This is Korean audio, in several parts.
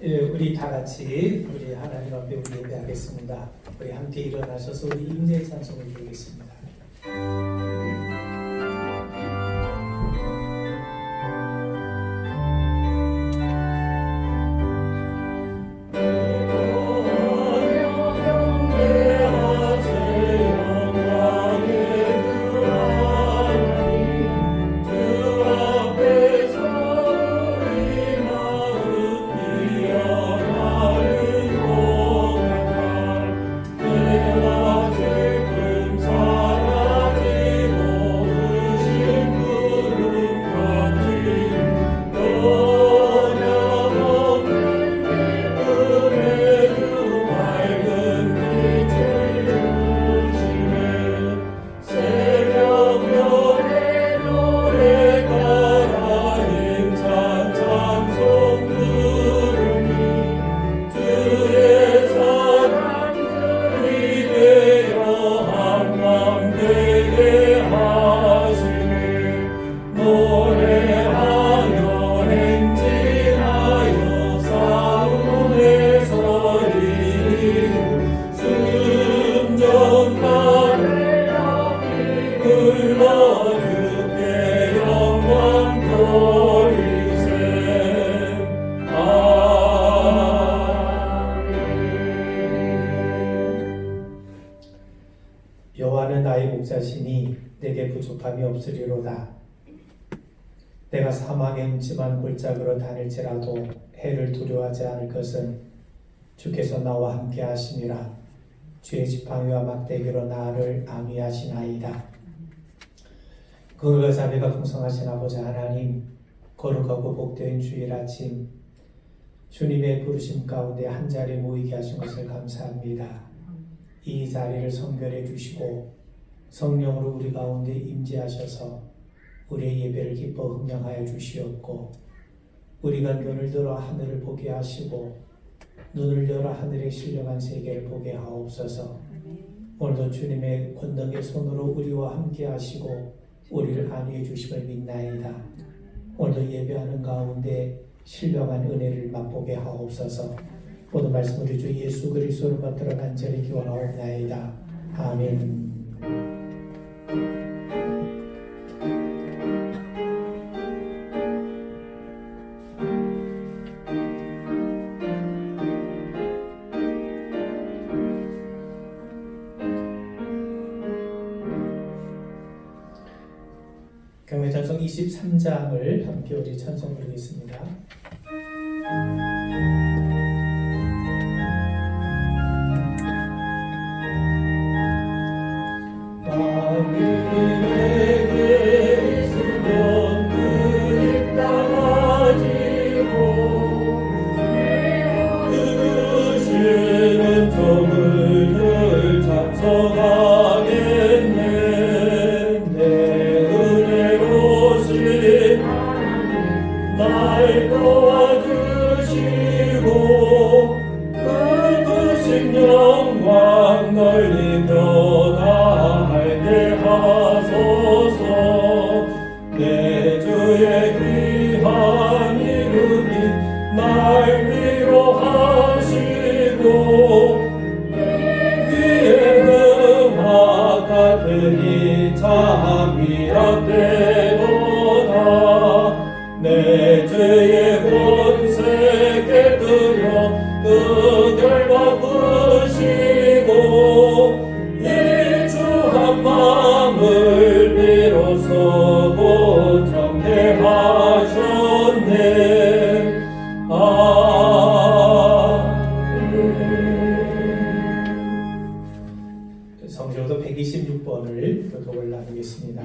우리 다 같이 우리 하나님 앞에 우리 예배하겠습니다. 우리 함께 일어나셔서 우리 임재 찬송을 드리겠습니다. 여호와는 나의 목자시니 내게 부족함이 없으리로다. 내가 사막의 음침한 골짜기로 다닐지라도 해를 두려워하지 않을 것은 주께서 나와 함께 하심이라. 주의 지팡이와 막대기로 나를 안위하시나이다. 그가 자비가 풍성하신 아버지 하나님, 거룩하고 복된 주일 아침 주님의 부르심 가운데 한자리에 모이게 하신 것을 감사합니다. 이 자리를 성결해 주시고 성령으로 우리 가운데 임재하셔서 우리의 예배를 기뻐 흥명하여 주시옵고, 우리가 눈을 들어 하늘을 보게 하시고 눈을 열어 하늘의 신령한 세계를 보게 하옵소서. 오늘도 주님의 권능의 손으로 우리와 함께 하시고 우리를 안위해 주심을 믿나이다. 오늘도 예배하는 가운데 신령한 은혜를 맛보게 하옵소서. 모든 말씀 우리 주 예수 그리스도로 받들어 간절히 기원하옵나이다. 아멘. 경외 찬송 23장을 함께 우리 찬송 부르겠습니다. 내 죄의 권세 깨뜨려 그들 바꾸시고 이 주한 마음을 비로소 고정케 하셨네. 성경도 126번을 교독을 나누겠습니다.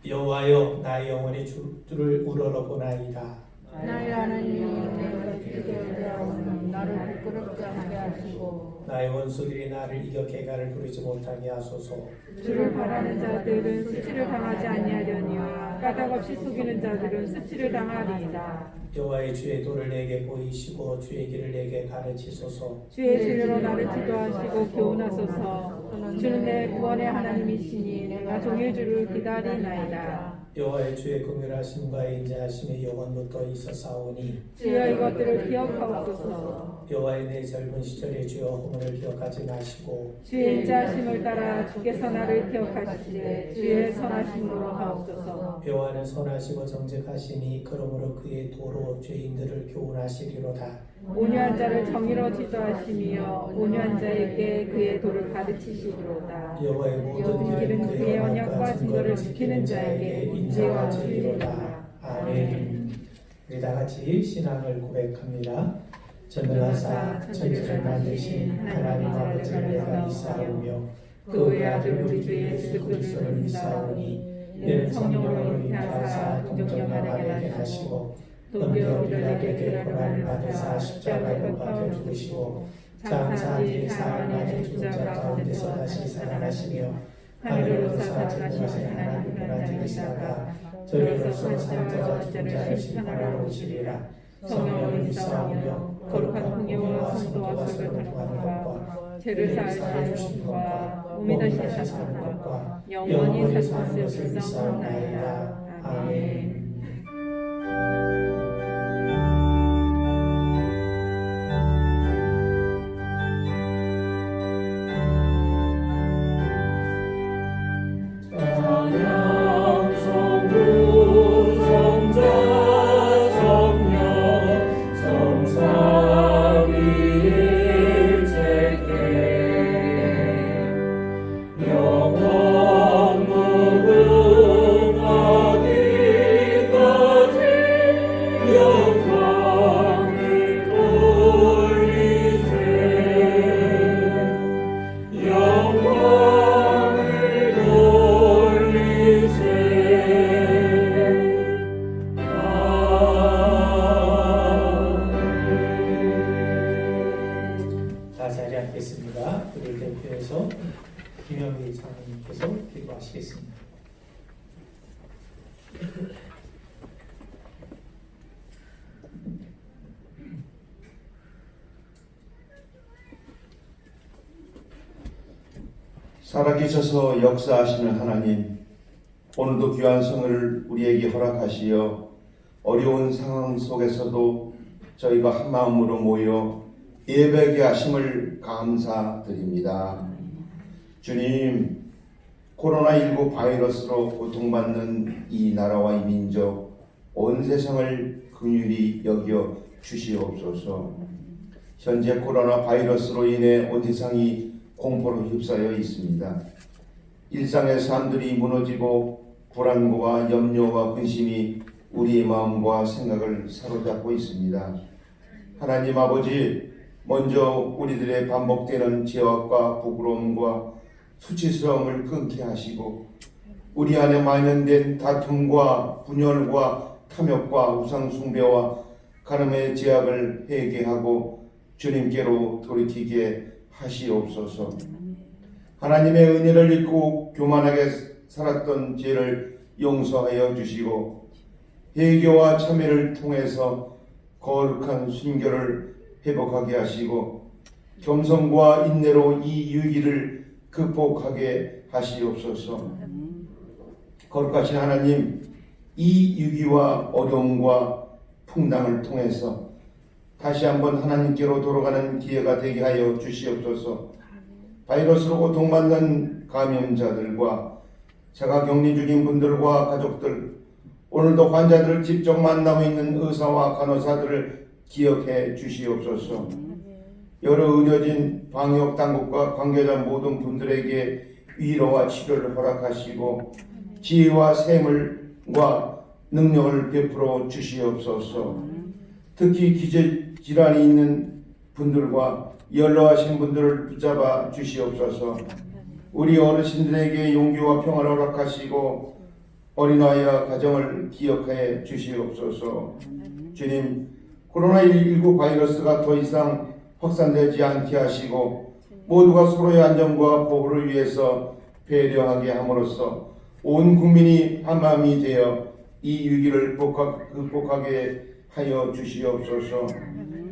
여호와여, 나의 영혼이 주를 우러러보나이다. 나의 하나님, 내가 주께 의뢰하오니 나를 부끄럽게 하게 하시고 나의 원수들이 나를 이겨 개가를 부리지 못하게 하소서. 주를 바라는 자들은 수치를 당하지 아니하려니와 까닭없이 속이는 자들은 수치를 당하리이다. 여호와의 주의 도를 내게 보이시고 주의 길을 내게 가르치소서. 주의 진리로 나를 지도하시고 교훈하소서. 주는 내 구원의 하나님이시니 내가 종일 주를 기다리나이다. 여호와의 주의 긍휼하심과 인자하심이 영원부터 있었사오니 주여 이것들을 기억하옵소서. 여호와의 내 젊은 시절의 주여 허물을 기억하지 마시고 주의 인자하심을 따라 주께서 나를 기억하시되 주의 선하심으로 하옵소서. 여호와는 선하시고 정직하시니 그러므로 그의 도로 죄인들을 교훈하시리로다. 온유한 자를 정의로 지도하시며 온유한 자에게 그의 도를 가르치시리로다. 여호와의 모든 길은 그의 언약과 증거를 지키는 자에게 인자가 지리로다. 아멘. 우리 다 같이 신앙을 고백합니다. 전능하사 천지를 만드신 하나님 아버지를 내가 믿사오며 그 외아들 우리 주 예수 그리스도를 믿사오니 이는 성령으로 잉태하사 동정 마리아에게 하시고 본디오 빌라도에게 고난을 받으사 십자가에 못 박혀 죽으시고 장사한 뒤 사흘 만에 죽은 자 가운데서 다시 살아나시며 하늘로 올라가신 하나님을 앉으시다가 저리로서 산자와 죽은 자를 심판하러 오시리라. 성령을 믿사오며 거룩한 성령과 성도와 설교하는 것과 죄를 사하시는 것과 몸이 다시 사는 것과 영원히 살 것을 믿사옵나이다. 아멘. 우리를 대표해서 김영희 장로님께서 기도하시겠습니다. 살아계셔서 역사하시는 하나님, 오늘도 귀한 성을 우리에게 허락하시어 어려운 상황 속에서도 저희가 한마음으로 모여 예배하게 하심을 감사드립니다. 주님, 코로나19 바이러스로 고통받는 이 나라와 이 민족, 온 세상을 긍휼히 여겨 주시옵소서. 현재 코로나 바이러스로 인해 온 세상이 공포로 휩싸여 있습니다. 일상의 삶들이 무너지고 불안과 염려와 근심이 우리의 마음과 생각을 사로잡고 있습니다. 하나님 아버지, 먼저 우리들의 반복되는 죄악과 부끄러움과 수치스러움을 끊게 하시고 우리 안에 만연된 다툼과 분열과 탐욕과 우상숭배와 가늠의 죄악을 회개하고 주님께로 돌이키게 하시옵소서. 하나님의 은혜를 잊고 교만하게 살았던 죄를 용서하여 주시고 회개와 참회를 통해서 거룩한 순결을 회복하게 하시고 겸손과 인내로 이 위기를 극복하게 하시옵소서. 거룩하신 하나님, 이 위기와 어려움과 풍랑을 통해서 다시 한번 하나님께로 돌아가는 기회가 되게 하여 주시옵소서. 바이러스로 고통받는 감염자들과 자가격리 중인 분들과 가족들, 오늘도 환자들을 직접 만나고 있는 의사와 간호사들을 기억해 주시옵소서. 여러 의료진, 방역당국과 관계자 모든 분들에게 위로와 치료를 허락하시고 지혜와 샘을과 능력을 베풀어 주시옵소서. 특히 기저질환이 있는 분들과 연로하신 분들을 붙잡아 주시옵소서. 우리 어르신들에게 용기와 평화를 허락하시고 어린아이와 가정을 기억해 주시옵소서. 주님, 코로나19 바이러스가 더 이상 확산되지 않게 하시고 모두가 서로의 안전과 보호를 위해서 배려하게 함으로써 온 국민이 한마음이 되어 이 위기를 극복하게 하여 주시옵소서.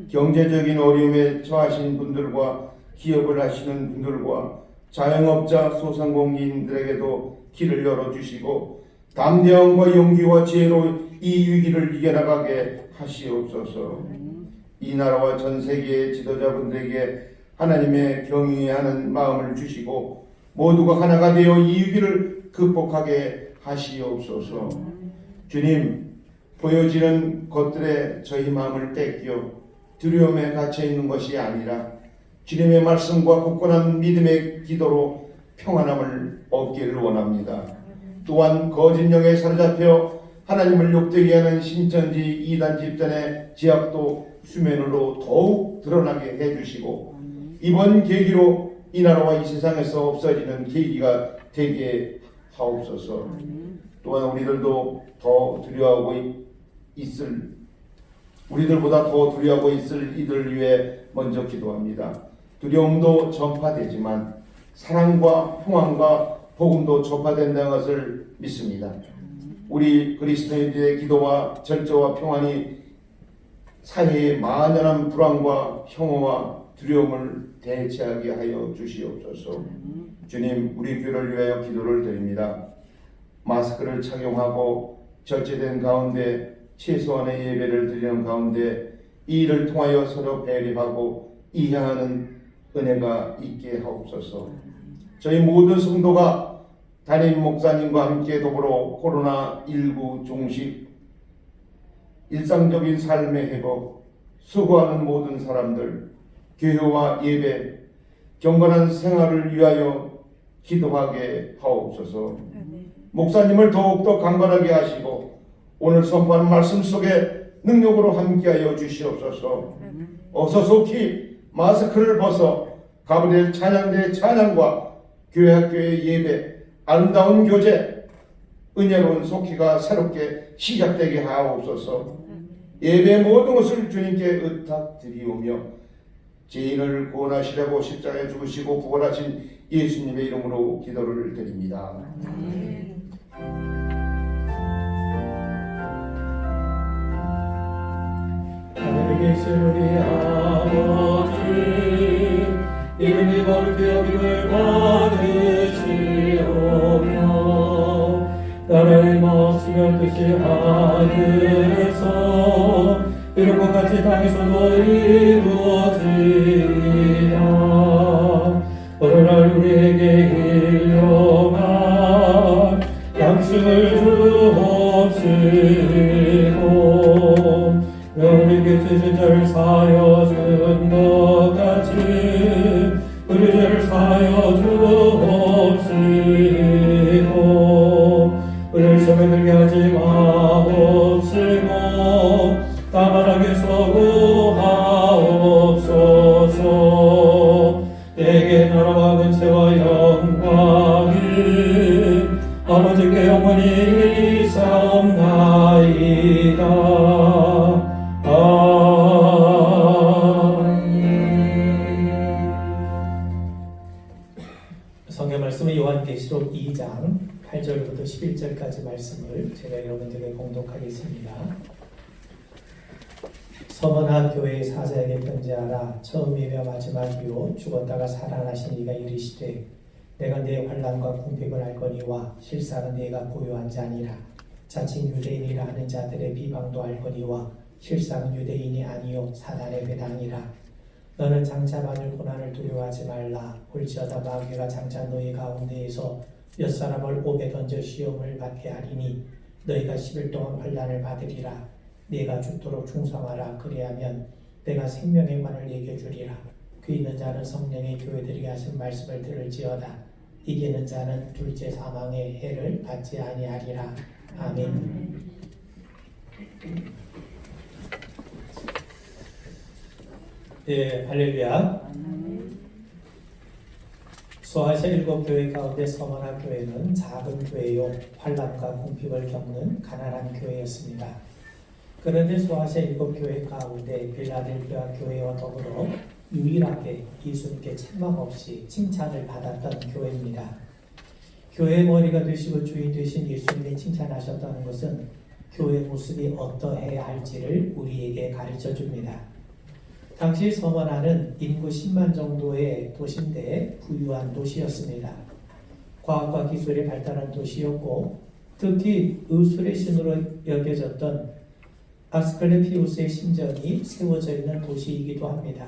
경제적인 어려움에 처하신 분들과 기업을 하시는 분들과 자영업자 소상공인들에게도 길을 열어주시고 담대함과 용기와 지혜로 이 위기를 이겨나가게 하시옵소서. 이 나라와 전 세계의 지도자분들에게 하나님의 경외하는 마음을 주시고 모두가 하나가 되어 이 위기를 극복하게 하시옵소서. 주님, 보여지는 것들에 저희 마음을 뺏겨 두려움에 갇혀 있는 것이 아니라 주님의 말씀과 굳건한 믿음의 기도로 평안함을 얻기를 원합니다. 또한 거짓 영에 사로잡혀 하나님을 욕되게 하는 신천지 이단 집단의 제약도 수면으로 더욱 드러나게 해주시고 이번 계기로 이 나라와 이 세상에서 없어지는 계기가 되게 하옵소서. 또한 우리들보다 더 두려워하고 있을 이들을 위해 먼저 기도합니다. 두려움도 전파되지만 사랑과 평안과 복음도 전파된다는 것을 믿습니다. 우리 그리스도인들의 기도와 절제와 평안이 사회의 만연한 불안과 혐오와 두려움을 대체하게 하여 주시옵소서. 주님, 우리 교회를 위하여 기도를 드립니다. 마스크를 착용하고 절제된 가운데 최소한의 예배를 드리는 가운데 이 일을 통하여 서로 배려하고 이해하는 은혜가 있게 하옵소서. 저희 모든 성도가 담임 목사님과 함께 더불어 코로나19 종식, 일상적인 삶의 회복, 수고하는 모든 사람들, 교회와 예배, 경건한 생활을 위하여 기도하게 하옵소서. 목사님을 더욱더 강건하게 하시고 오늘 선포하는 말씀 속에 능력으로 함께하여 주시옵소서. 어서 속히 마스크를 벗어 가브리엘 찬양대의 찬양과 교회 학교의 예배, 아름다운 교제, 은혜로운 속기가 새롭게 시작되게 하옵소서. 예배의 모든 것을 주님께 의탁드리오며 죄인을 구원하시려고 십자가에 죽으시고 부활하신 예수님의 이름으로 기도를 드립니다. 하늘에 계신 우리 아버지, 이름이 거룩히 여김을 받으시오며 나라의 마음쓰면 뜻이 하늘에서 이런 것 같이 땅에서도 이루어지리라. 오늘날 우리에게 일용할 양식을 주옵시고 우리에게 죄진 자를 사하여 준 것 같이 우리 죄를 사하여 주옵시고 우리를 시험에 들게 하지 마옵시고 다만 악에서 구하옵소서. 내게 나라와 권세와 영광이 아버지께 영원히 있사옵나이다. 성경 말씀은 요한계시록 2장 8절부터 11절까지 말씀을 제가 여러분들에게 공독하겠습니다. 서머나 교회의 사자에게 편지하라. 처음이며 마지막이요 죽었다가 살아나신 이가 이르시되 내가 네 환난과 궁핍을 알거니와 실상은 네가 고요한 자니라. 자칭 유대인이라 하는 자들의 비방도 알거니와 실상은 유대인이 아니요 사단의 배당이라. 너는 장차 받을 고난을 두려워하지 말라. 볼지어다 마귀가 장차 너희 가운데에서 몇 사람을 옥에 던져 시험을 받게 하리니 너희가 10일 동안 환난을 받으리라. 네가 죽도록 충성하라. 그리하면 내가 생명의 관을 네게 주리라. 귀 있는 자는 성령의 교회들에게 하신 말씀을 들을지어다. 이기는 자는 둘째 사망의 해를 받지 아니하리라. 아멘. 네, 할렐루야. 소아시아 7교회 가운데 서머나 교회는 작은 교회요 환난과 궁핍을 겪는 가난한 교회였습니다. 그런데 소아시아 7교회 가운데 빌라델피아 교회와 더불어 유일하게 예수님께 책망 없이 칭찬을 받았던 교회입니다. 교회의 머리가 되시고 주인 되신 예수님이 칭찬하셨다는 것은 교회 모습이 어떠해야 할지를 우리에게 가르쳐 줍니다. 당시 서머나는 인구 10만 정도의 도시인데 부유한 도시였습니다. 과학과 기술이 발달한 도시였고 특히 의술의 신으로 여겨졌던 아스클레피우스의 신전이 세워져 있는 도시이기도 합니다.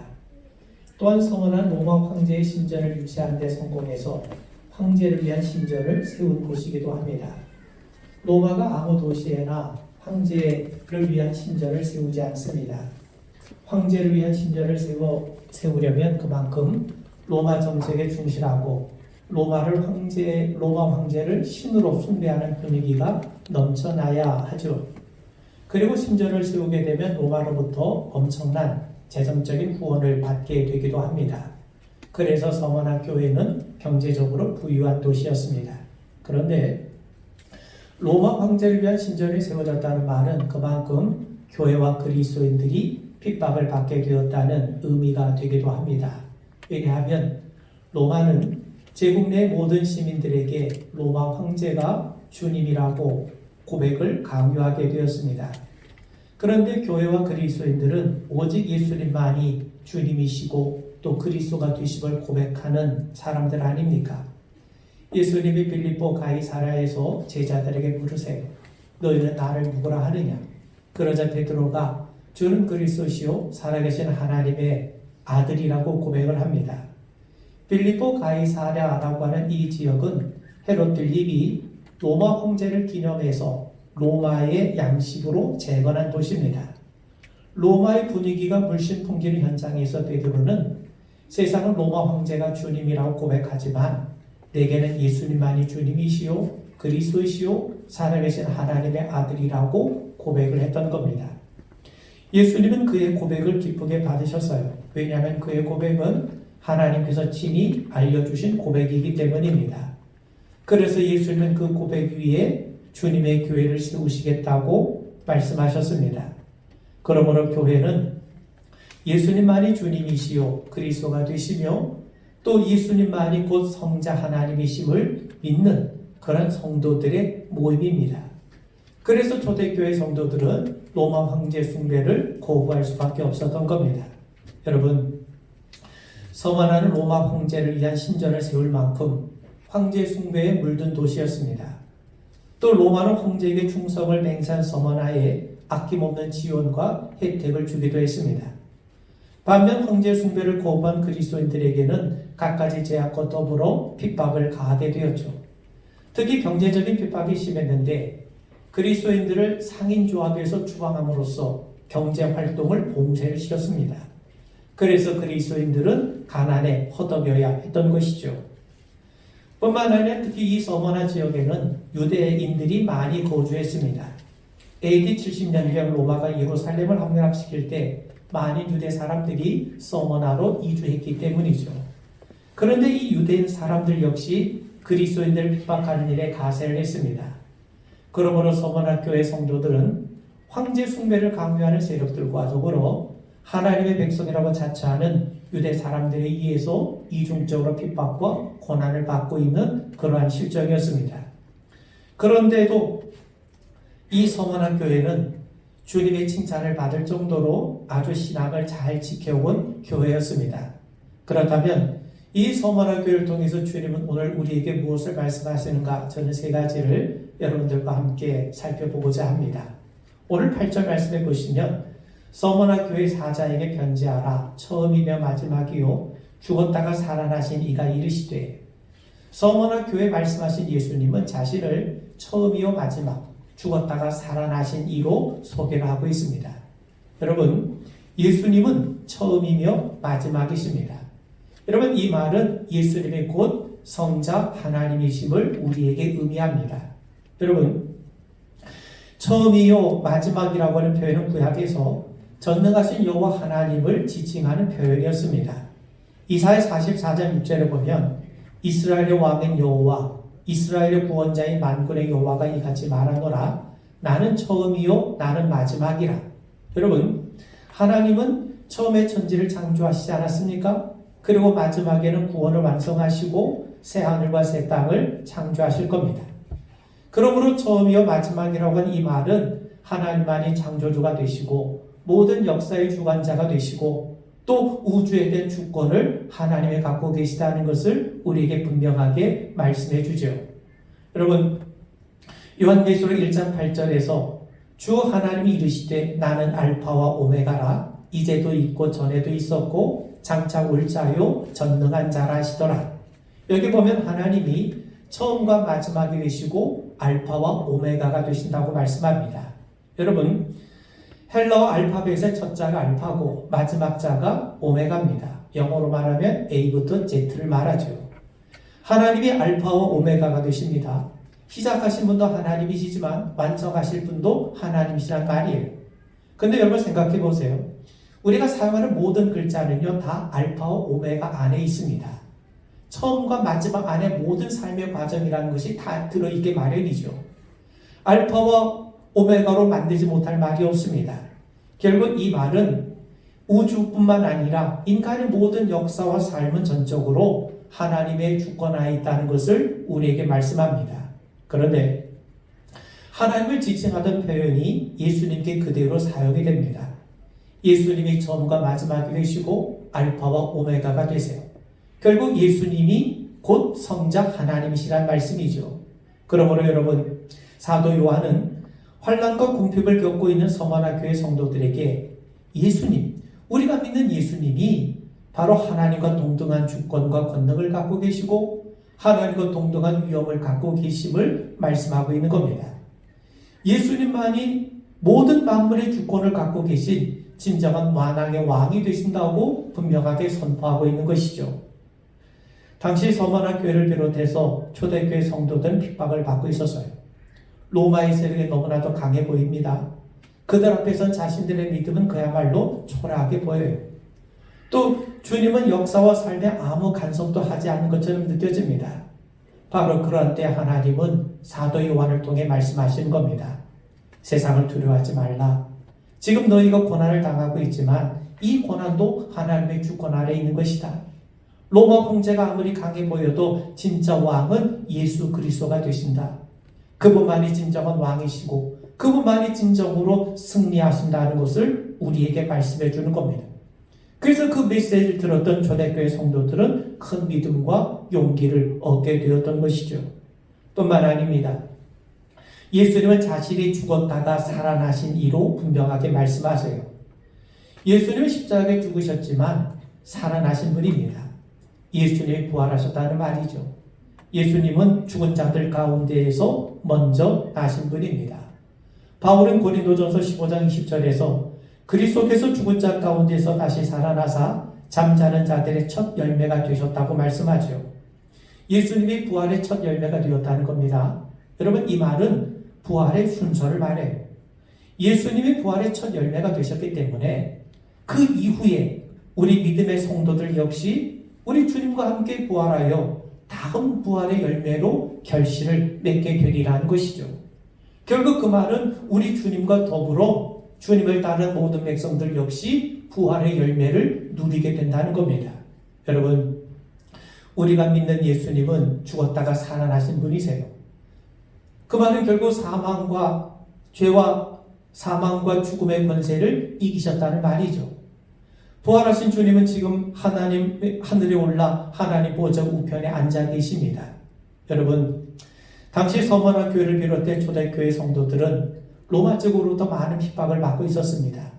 또한 성원한 로마 황제의 신전을 유치하는 데 성공해서 황제를 위한 신전을 세운 곳이기도 합니다. 로마가 아무 도시에나 황제를 위한 신전을 세우지 않습니다. 황제를 위한 신전을 세우려면 그만큼 로마 정책에 충실하고 로마 황제를 신으로 숭배하는 분위기가 넘쳐나야 하죠. 그리고 신전을 세우게 되면 로마로부터 엄청난 재정적인 후원을 받게 되기도 합니다. 그래서 서머나 교회는 경제적으로 부유한 도시였습니다. 그런데 로마 황제를 위한 신전이 세워졌다는 말은 그만큼 교회와 그리스도인들이 핍박을 받게 되었다는 의미가 되기도 합니다. 왜냐하면 로마는 제국 내 모든 시민들에게 로마 황제가 주님이라고 고백을 강요하게 되었습니다. 그런데 교회와 그리스도인들은 오직 예수님만이 주님이시고 또 그리스도가 되심을 고백하는 사람들 아닙니까? 예수님이 빌립보 가이사랴에서 제자들에게 물으세요. 너희는 나를 누구라 하느냐? 그러자 베드로가 주는 그리스도시요 살아계신 하나님의 아들이라고 고백을 합니다. 빌립보 가이사랴라고 하는 이 지역은 헤롯 빌립이 로마 황제를 기념해서 로마의 양식으로 재건한 도시입니다. 로마의 분위기가 물씬 풍기는 현장에서 베드로는 세상은 로마 황제가 주님이라고 고백하지만 내게는 예수님만이 주님이시요 그리스도이시요 살아계신 하나님의 아들이라고 고백을 했던 겁니다. 예수님은 그의 고백을 기쁘게 받으셨어요. 왜냐하면 그의 고백은 하나님께서 친히 알려주신 고백이기 때문입니다. 그래서 예수님은 그 고백 위에 주님의 교회를 세우시겠다고 말씀하셨습니다. 그러므로 교회는 예수님만이 주님이시요 그리스도가 되시며 또 예수님만이 곧 성자 하나님이심을 믿는 그런 성도들의 모임입니다. 그래서 초대교회 성도들은 로마 황제 숭배를 거부할 수밖에 없었던 겁니다. 여러분, 서머나는 로마 황제를 위한 신전을 세울 만큼 황제 숭배에 물든 도시였습니다. 또 로마는 황제에게 충성을 맹세한 서머나에 아낌없는 지원과 혜택을 주기도 했습니다. 반면 황제 숭배를 거부한 그리스도인들에게는 갖가지 제약과 더불어 핍박을 가하게 되었죠. 특히 경제적인 핍박이 심했는데 그리스도인들을 상인조합에서 추방함으로써 경제활동을 봉쇄를 시켰습니다. 그래서 그리스도인들은 가난에 허덕여야 했던 것이죠. 뿐만 아니라 특히 이 서머나 지역에는 유대인들이 많이 거주했습니다. AD 70년경 로마가 예루살렘을 함락시킬 때 많은 유대 사람들이 서머나로 이주했기 때문이죠. 그런데 이 유대인 사람들 역시 그리스도인들을 핍박하는 일에 가세를 했습니다. 그러므로 서머나 교회 성도들은 황제 숭배를 강요하는 세력들과 더불어 하나님의 백성이라고 자처하는 유대 사람들에 의해서 이중적으로 핍박과 고난을 받고 있는 그러한 실정이었습니다. 그런데도 이 서머나 교회는 주님의 칭찬을 받을 정도로 아주 신앙을 잘 지켜온 교회였습니다. 그렇다면 이 서머나 교회를 통해서 주님은 오늘 우리에게 무엇을 말씀하시는가? 저는 세 가지를 여러분들과 함께 살펴보고자 합니다. 오늘 8절 말씀해 보시면 서머나 교회 사자에게 편지하라. 처음이며 마지막이요 죽었다가 살아나신 이가 이르시되. 서머나 교회 말씀하신 예수님은 자신을 처음이요 마지막 죽었다가 살아나신 이로 소개를 하고 있습니다. 여러분, 예수님은 처음이며 마지막이십니다. 여러분, 이 말은 예수님의 곧 성자 하나님이심을 우리에게 의미합니다. 여러분, 처음이요 마지막이라고 하는 표현은 구약에서 전능하신 여호와 하나님을 지칭하는 표현이었습니다. 이사야 44장 6절에 보면 이스라엘의 왕인 여호와 이스라엘의 구원자인 만군의 여호와가 이같이 말하노라. 나는 처음이요 나는 마지막이라. 여러분, 하나님은 처음에 천지를 창조하시지 않았습니까? 그리고 마지막에는 구원을 완성하시고 새하늘과 새 땅을 창조하실 겁니다. 그러므로 처음이요 마지막이라고 하는 이 말은 하나님만이 창조주가 되시고 모든 역사의 주관자가 되시고 또 우주에 대한 주권을 하나님이 갖고 계시다는 것을 우리에게 분명하게 말씀해 주죠. 여러분, 요한계시록 1장 8절에서 주 하나님이 이르시되 나는 알파와 오메가라, 이제도 있고 전에도 있었고 장차 올 자요 전능한 자라 하시더라. 여기 보면 하나님이 처음과 마지막이 되시고 알파와 오메가가 되신다고 말씀합니다. 여러분, 헬라어 알파벳의 첫 자가 알파고 마지막 자가 오메가입니다. 영어로 말하면 A부터 Z를 말하죠. 하나님이 알파와 오메가가 되십니다. 시작하신 분도 하나님이시지만 완성하실 분도 하나님이시란 말이에요. 근데 여러분 생각해 보세요. 우리가 사용하는 모든 글자는요, 다 알파와 오메가 안에 있습니다. 처음과 마지막 안에 모든 삶의 과정이라는 것이 다 들어있게 마련이죠. 알파와 오메가로 만들지 못할 말이 없습니다. 결국 이 말은 우주뿐만 아니라 인간의 모든 역사와 삶은 전적으로 하나님의 주권하에 있다는 것을 우리에게 말씀합니다. 그런데 하나님을 지칭하던 표현이 예수님께 그대로 사용이 됩니다. 예수님이 처음과 마지막이 되시고 알파와 오메가가 되세요. 결국 예수님이 곧 성작 하나님이시란 말씀이죠. 그러므로 여러분, 사도 요한은 환난과 궁핍을 겪고 있는 서머나 교회 성도들에게 예수님, 우리가 믿는 예수님이 바로 하나님과 동등한 주권과 권능을 갖고 계시고 하나님과 동등한 위엄을 갖고 계심을 말씀하고 있는 겁니다. 예수님만이 모든 만물의 주권을 갖고 계신 진정한 만왕의 왕이 되신다고 분명하게 선포하고 있는 것이죠. 당시 서머나 교회를 비롯해서 초대교회 성도들은 핍박을 받고 있었어요. 로마의 세력이 너무나도 강해 보입니다. 그들 앞에선 자신들의 믿음은 그야말로 초라하게 보여요. 또 주님은 역사와 삶에 아무 간섭도 하지 않는 것처럼 느껴집니다. 바로 그런 때 하나님은 사도 요한을 통해 말씀하시는 겁니다. 세상을 두려워하지 말라. 지금 너희가 고난을 당하고 있지만 이 고난도 하나님의 주권 아래 있는 것이다. 로마 황제가 아무리 강해 보여도 진짜 왕은 예수 그리스도가 되신다. 그분만이 진정한 왕이시고 그분만이 진정으로 승리하신다는 것을 우리에게 말씀해 주는 겁니다. 그래서 그 메시지를 들었던 초대교회 성도들은 큰 믿음과 용기를 얻게 되었던 것이죠. 뿐만 아닙니다. 예수님은 자신이 죽었다가 살아나신 이로 분명하게 말씀하세요. 예수님은 십자가에 죽으셨지만 살아나신 분입니다. 예수님이 부활하셨다는 말이죠. 예수님은 죽은 자들 가운데에서 먼저 나신 분입니다. 바울은 고린도전서 15장 20절에서 그리스도께서 죽은 자 가운데서 다시 살아나사 잠자는 자들의 첫 열매가 되셨다고 말씀하죠. 예수님이 부활의 첫 열매가 되었다는 겁니다. 여러분, 이 말은 부활의 순서를 말해요. 예수님이 부활의 첫 열매가 되셨기 때문에 그 이후에 우리 믿음의 성도들 역시 우리 주님과 함께 부활하여 다음 부활의 열매로 결실을 맺게 되리라는 것이죠. 결국 그 말은 우리 주님과 더불어 주님을 따르는 모든 백성들 역시 부활의 열매를 누리게 된다는 겁니다. 여러분, 우리가 믿는 예수님은 죽었다가 살아나신 분이세요. 그 말은 결국 사망과 죄와 사망과 죽음의 권세를 이기셨다는 말이죠. 부활하신 주님은 지금 하늘에 올라 하나님 보좌 우편에 앉아 계십니다. 여러분, 당시 서머나 교회를 비롯해 초대교회 성도들은 로마 쪽으로부터 많은 핍박을 받고 있었습니다.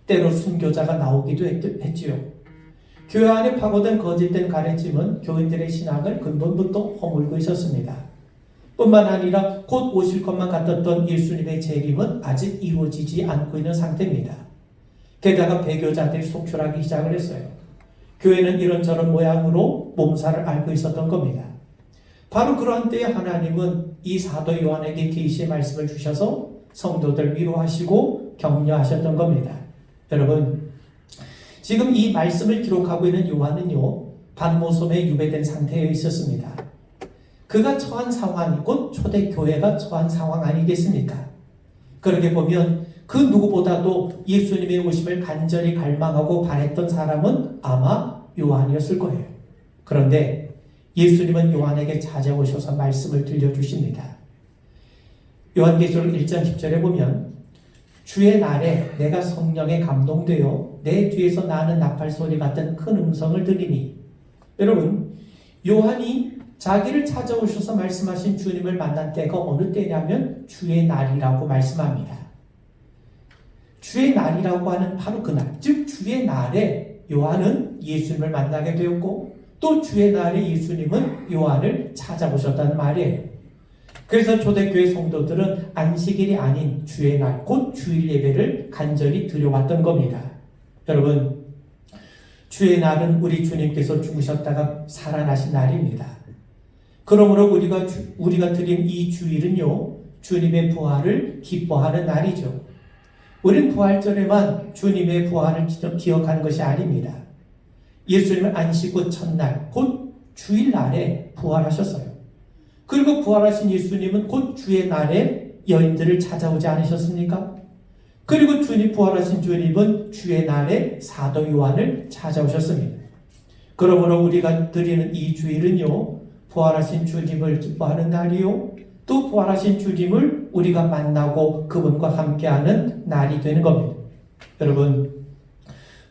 때로 순교자가 나오기도 했지요. 교회 안에 파고든 거짓된 가르침은 교인들의 신앙을 근본부터 허물고 있었습니다. 뿐만 아니라 곧 오실 것만 같았던 예수님의 재림은 아직 이루어지지 않고 있는 상태입니다. 게다가 배교자들이 속출하기 시작을 했어요. 교회는 이런저런 모양으로 몸살을 앓고 있었던 겁니다. 바로 그러한 때에 하나님은 이 사도 요한에게 계시의 말씀을 주셔서 성도들 위로하시고 격려하셨던 겁니다. 여러분, 지금 이 말씀을 기록하고 있는 요한은요, 반모섬에 유배된 상태에 있었습니다. 그가 처한 상황이 곧 초대교회가 처한 상황 아니겠습니까? 그렇게 보면 그 누구보다도 예수님의 오심을 간절히 갈망하고 바랬던 사람은 아마 요한이었을 거예요. 그런데 예수님은 요한에게 찾아오셔서 말씀을 들려주십니다. 요한계시록 1장 10절에 보면 주의 날에 내가 성령에 감동되어 내 뒤에서 나는 나팔 소리 같은 큰 음성을 들으니. 여러분, 요한이 자기를 찾아오셔서 말씀하신 주님을 만난 때가 어느 때냐면 주의 날이라고 말씀합니다. 주의 날이라고 하는 바로 그 날, 즉 주의 날에 요한은 예수님을 만나게 되었고 또 주의 날에 예수님은 요한을 찾아오셨다는 말이에요. 그래서 초대교회 성도들은 안식일이 아닌 주의 날, 곧 주일 예배를 간절히 드려왔던 겁니다. 여러분, 주의 날은 우리 주님께서 죽으셨다가 살아나신 날입니다. 그러므로 우리가 드린 이 주일은요, 주님의 부활을 기뻐하는 날이죠. 우린 부활절에만 주님의 부활을 기억하는 것이 아닙니다. 예수님은 안식 후 첫날, 곧 주일날에 부활하셨어요. 그리고 부활하신 예수님은 곧 주의 날에 여인들을 찾아오지 않으셨습니까? 그리고 부활하신 주님은 주의 날에 사도 요한을 찾아오셨습니다. 그러므로 우리가 드리는 이 주일은요, 부활하신 주님을 기뻐하는 날이요, 또 부활하신 주님을 우리가 만나고 그분과 함께하는 날이 되는 겁니다. 여러분,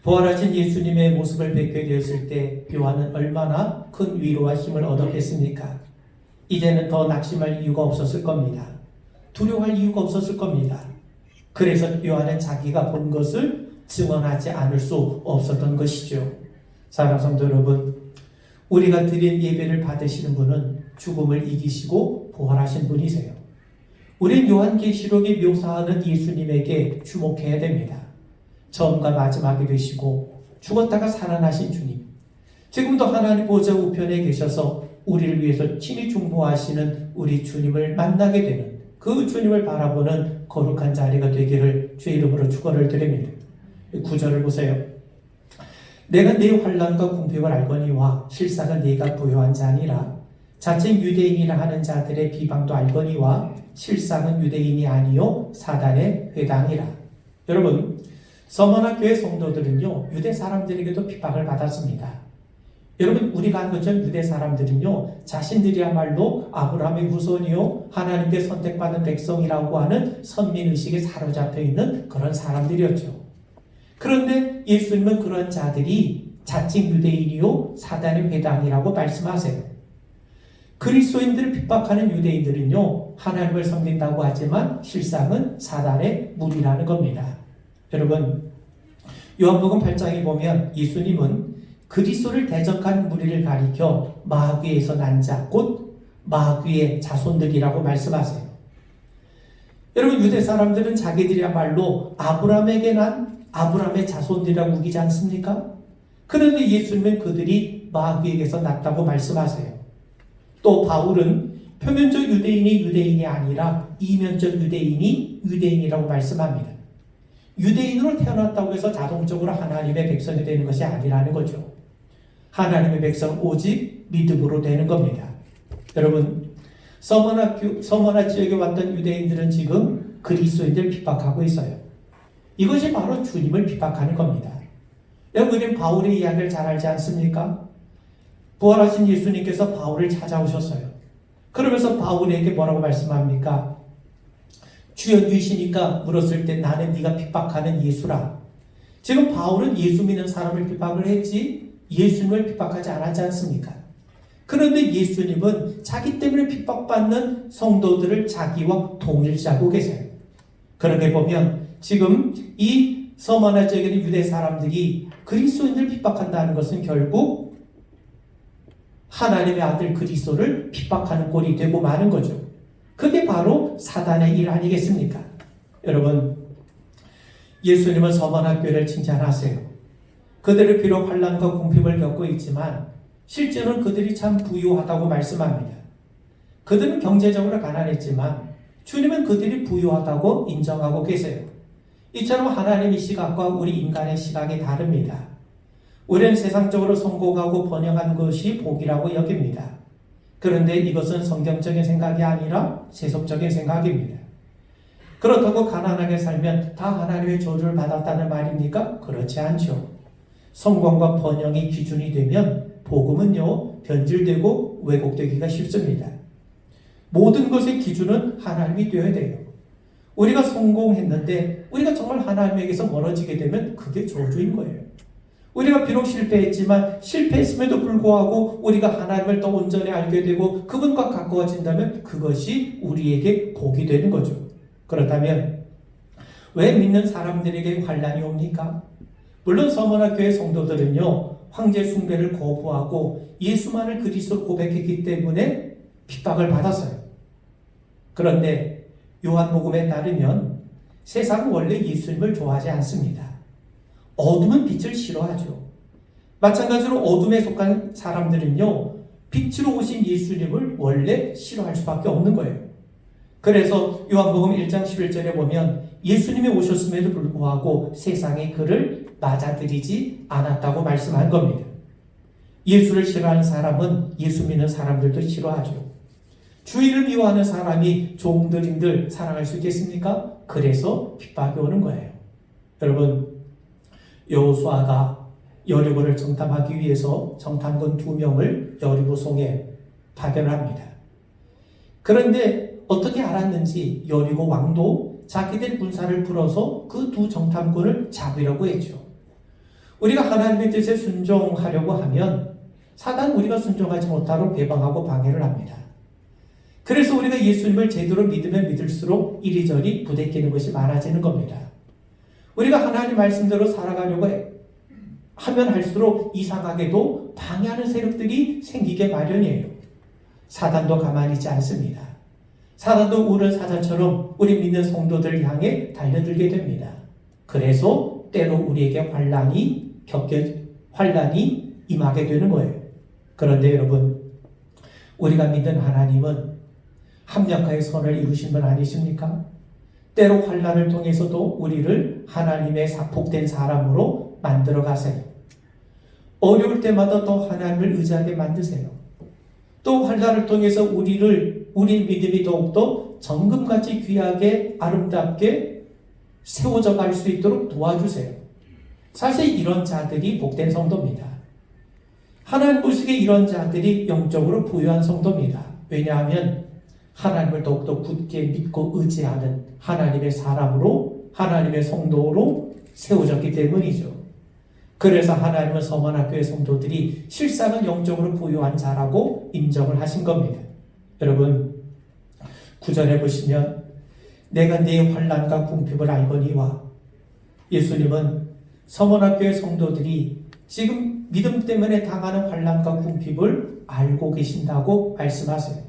부활하신 예수님의 모습을 뵙게 되었을 때 요한은 얼마나 큰 위로와 힘을 얻었겠습니까? 이제는 더 낙심할 이유가 없었을 겁니다. 두려워할 이유가 없었을 겁니다. 그래서 요한은 자기가 본 것을 증언하지 않을 수 없었던 것이죠. 사랑하는 성도 여러분, 우리가 드린 예배를 받으시는 분은 죽음을 이기시고 부활하신 분이세요. 우린 요한계시록이 묘사하는 예수님에게 주목해야 됩니다. 처음과 마지막이 되시고 죽었다가 살아나신 주님, 지금도 하나님 보좌 우편에 계셔서 우리를 위해서 친히 중보하시는 우리 주님을 만나게 되는, 그 주님을 바라보는 거룩한 자리가 되기를 주의 이름으로 축원을 드립니다. 9절을 보세요. 내가 네 환난과 궁핍을 알거니와 실상은 네가 부요한 자니라. 자칭 유대인이라 하는 자들의 비방도 알거니와 실상은 유대인이 아니요 사단의 회당이라. 여러분, 서머나 교회 성도들은요, 유대 사람들에게도 핍박을 받았습니다. 여러분, 우리가 한 것처럼 유대 사람들은요, 자신들이야말로 아브라함의 후손이요, 하나님께 선택받은 백성이라고 하는 선민의식에 사로잡혀 있는 그런 사람들이었죠. 그런데 예수님은 그런 자들이 자칭 유대인이요, 사단의 회당이라고 말씀하세요. 그리스도인들을 핍박하는 유대인들은요, 하나님을 섬긴다고 하지만 실상은 사단의 무리라는 겁니다. 여러분, 요한복음 8장에 보면 예수님은 그리스도를 대적한 무리를 가리켜 마귀에서 난 자, 곧 마귀의 자손들이라고 말씀하세요. 여러분, 유대 사람들은 자기들이야말로 아브라함에게 난 아브라함의 자손들이라고 우기지 않습니까? 그런데 예수님은 그들이 마귀에게서 났다고 말씀하세요. 또 바울은 표면적 유대인이 유대인이 아니라 이면적 유대인이 유대인이라고 말씀합니다. 유대인으로 태어났다고 해서 자동적으로 하나님의 백성이 되는 것이 아니라는 거죠. 하나님의 백성 오직 믿음으로 되는 겁니다. 여러분, 서머나 지역에 왔던 유대인들은 지금 그리스도인들을 핍박하고 있어요. 이것이 바로 주님을 핍박하는 겁니다. 여러분, 바울의 이야기를 잘 알지 않습니까? 부활하신 예수님께서 바울을 찾아오셨어요. 그러면서 바울에게 뭐라고 말씀합니까? 주여 누이시니까 물었을 때 나는 네가 핍박하는 예수라. 지금 바울은 예수 믿는 사람을 핍박을 했지 예수님을 핍박하지 않았지 않습니까? 그런데 예수님은 자기 때문에 핍박받는 성도들을 자기와 동일시하고 계세요. 그렇게 보면 지금 이 서머나 지역에 있는 유대 사람들이 그리스도인들을 핍박한다는 것은 결국 하나님의 아들 그리스도를 핍박하는 꼴이 되고 마는 거죠. 그게 바로 사단의 일 아니겠습니까? 여러분, 예수님은 서머나 교회를 칭찬하세요. 그들은 비록 환난과 궁핍을 겪고 있지만 실제로는 그들이 참 부유하다고 말씀합니다. 그들은 경제적으로 가난했지만 주님은 그들이 부유하다고 인정하고 계세요. 이처럼 하나님의 시각과 우리 인간의 시각이 다릅니다. 우리는 세상적으로 성공하고 번영한 것이 복이라고 여깁니다. 그런데 이것은 성경적인 생각이 아니라 세속적인 생각입니다. 그렇다고 가난하게 살면 다 하나님의 저주를 받았다는 말입니까? 그렇지 않죠. 성공과 번영이 기준이 되면 복음은요, 변질되고 왜곡되기가 쉽습니다. 모든 것의 기준은 하나님이 되어야 돼요. 우리가 성공했는데 우리가 정말 하나님에게서 멀어지게 되면 그게 저주인 거예요. 우리가 비록 실패했지만 실패했음에도 불구하고 우리가 하나님을 더 온전히 알게 되고 그분과 가까워진다면 그것이 우리에게 복이 되는 거죠. 그렇다면 왜 믿는 사람들에게 환난이 옵니까? 물론 서머나교회 성도들은요, 황제 숭배를 거부하고 예수만을 그리스도로 고백했기 때문에 핍박을 받았어요. 그런데 요한복음에 따르면 세상은 원래 예수님을 좋아하지 않습니다. 어둠은 빛을 싫어하죠. 마찬가지로 어둠에 속한 사람들은요, 빛으로 오신 예수님을 원래 싫어할 수밖에 없는 거예요. 그래서 요한복음 1장 11절에 보면 예수님이 오셨음에도 불구하고 세상이 그를 맞아들이지 않았다고 말씀한 겁니다. 예수를 싫어하는 사람은 예수 믿는 사람들도 싫어하죠. 주의를 미워하는 사람이 종들인들 사랑할 수 있겠습니까? 그래서 핍박이 오는 거예요. 여러분, 여호수아가 여리고를 정탐하기 위해서 정탐꾼 2명을 여리고성에 파견을 합니다. 그런데 어떻게 알았는지 여리고 왕도 자기들 군사를 풀어서 그 2 정탐꾼을 잡으려고 했죠. 우리가 하나님의 뜻에 순종하려고 하면 사단 우리가 순종하지 못하도록 배방하고 방해를 합니다. 그래서 우리가 예수님을 제대로 믿으면 믿을수록 이리저리 부대끼는 것이 많아지는 겁니다. 우리가 하나님 말씀대로 살아가려고 하면 할수록 이상하게도 방해하는 세력들이 생기게 마련이에요. 사단도 가만히 있지 않습니다. 사단도 우는 사자처럼 우리 믿는 성도들을 향해 달려들게 됩니다. 그래서 때로 우리에게 환난이 임하게 되는 거예요. 그런데 여러분, 우리가 믿는 하나님은 합력하여 선을 이루신 분 아니십니까? 때로 환난을 통해서도 우리를 하나님의 복된 사람으로 만들어 가세요. 어려울 때마다 더 하나님을 의지하게 만드세요. 또 환난을 통해서 우리 믿음이 더욱더 정금같이 귀하게 아름답게 세워져 갈 수 있도록 도와주세요. 사실 이런 자들이 복된 성도입니다. 하나님 보시기에 이런 자들이 영적으로 부유한 성도입니다. 왜냐하면 하나님을 더욱더 굳게 믿고 의지하는 하나님의 사람으로, 하나님의 성도로 세워졌기 때문이죠. 그래서 하나님은 서머나교회 성도들이 실상은 영적으로 부유한 자라고 인정을 하신 겁니다. 여러분, 9절에 보시면 내가 네 환난과 궁핍을 알거니와, 예수님은 서머나교회 성도들이 지금 믿음 때문에 당하는 환난과 궁핍을 알고 계신다고 말씀하세요.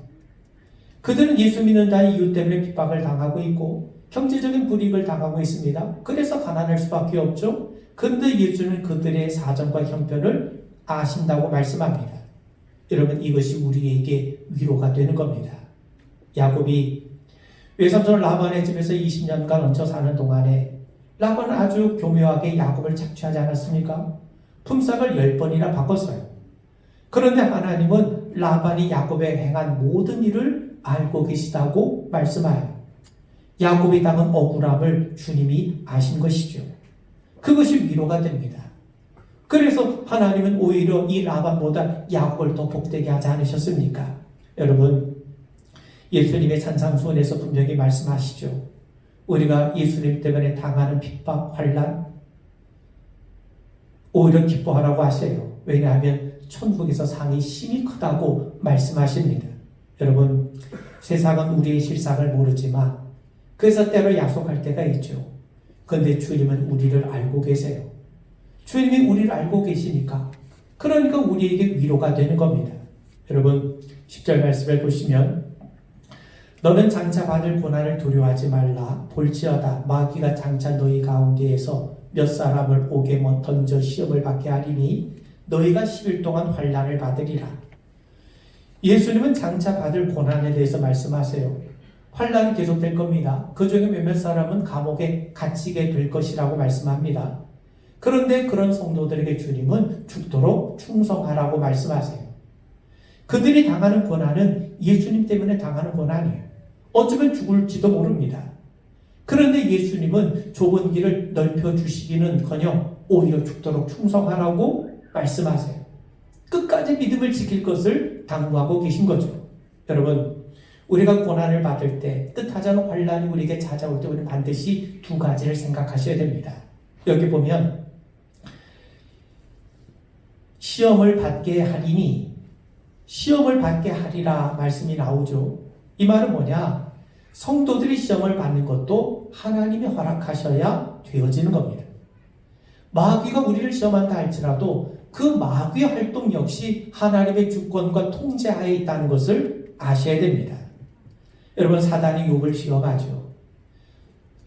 그들은 예수 믿는다는 이유 때문에 핍박을 당하고 있고 경제적인 불이익을 당하고 있습니다. 그래서 가난할 수밖에 없죠. 그런데 예수는 그들의 사정과 형편을 아신다고 말씀합니다. 여러분, 이것이 우리에게 위로가 되는 겁니다. 야곱이 외삼촌 라반의 집에서 20년간 얹혀 사는 동안에 라반은 아주 교묘하게 야곱을 착취하지 않았습니까? 품삯을 10번이나 바꿨어요. 그런데 하나님은 라반이 야곱에 행한 모든 일을 알고 계시다고 말씀하여 야곱이 당한 억울함을 주님이 아신 것이죠. 그것이 위로가 됩니다. 그래서 하나님은 오히려 이 라반보다 야곱을 더 복되게 하지 않으셨습니까? 여러분, 예수님의 찬상수원에서 분명히 말씀하시죠. 우리가 예수님 때문에 당하는 핍박, 환난 오히려 기뻐하라고 하세요. 왜냐하면 천국에서 상이 심히 크다고 말씀하십니다. 여러분, 세상은 우리의 실상을 모르지만 그래서 때로 약속할 때가 있죠. 그런데 주님은 우리를 알고 계세요. 주님이 우리를 알고 계시니까, 그러니까 우리에게 위로가 되는 겁니다. 여러분, 10절 말씀을 보시면 너는 장차 받을 고난을 두려워하지 말라. 볼지어다 마귀가 장차 너희 가운데에서 몇 사람을 옥에 던져 시험을 받게 하리니 너희가 10일 동안 환난을 받으리라. 예수님은 장차 받을 고난에 대해서 말씀하세요. 환난이 계속될 겁니다. 그 중에 몇몇 사람은 감옥에 갇히게 될 것이라고 말씀합니다. 그런데 그런 성도들에게 주님은 죽도록 충성하라고 말씀하세요. 그들이 당하는 고난은 예수님 때문에 당하는 고난이에요. 어쩌면 죽을지도 모릅니다. 그런데 예수님은 좁은 길을 넓혀주시기는커녕 오히려 죽도록 충성하라고 말씀하세요. 끝까지 믿음을 지킬 것을 당부하고 계신 거죠. 여러분, 우리가 고난을 받을 때, 뜻하지 않은 환란이 우리에게 찾아올 때 우리는 반드시 두 가지를 생각하셔야 됩니다. 여기 보면 시험을 받게 하리니, 시험을 받게 하리라 말씀이 나오죠. 이 말은 뭐냐? 성도들이 시험을 받는 것도 하나님이 허락하셔야 되어지는 겁니다. 마귀가 우리를 시험한다 할지라도 그 마귀의 활동 역시 하나님의 주권과 통제하에 있다는 것을 아셔야 됩니다. 여러분, 사단이 욥을 시험하죠.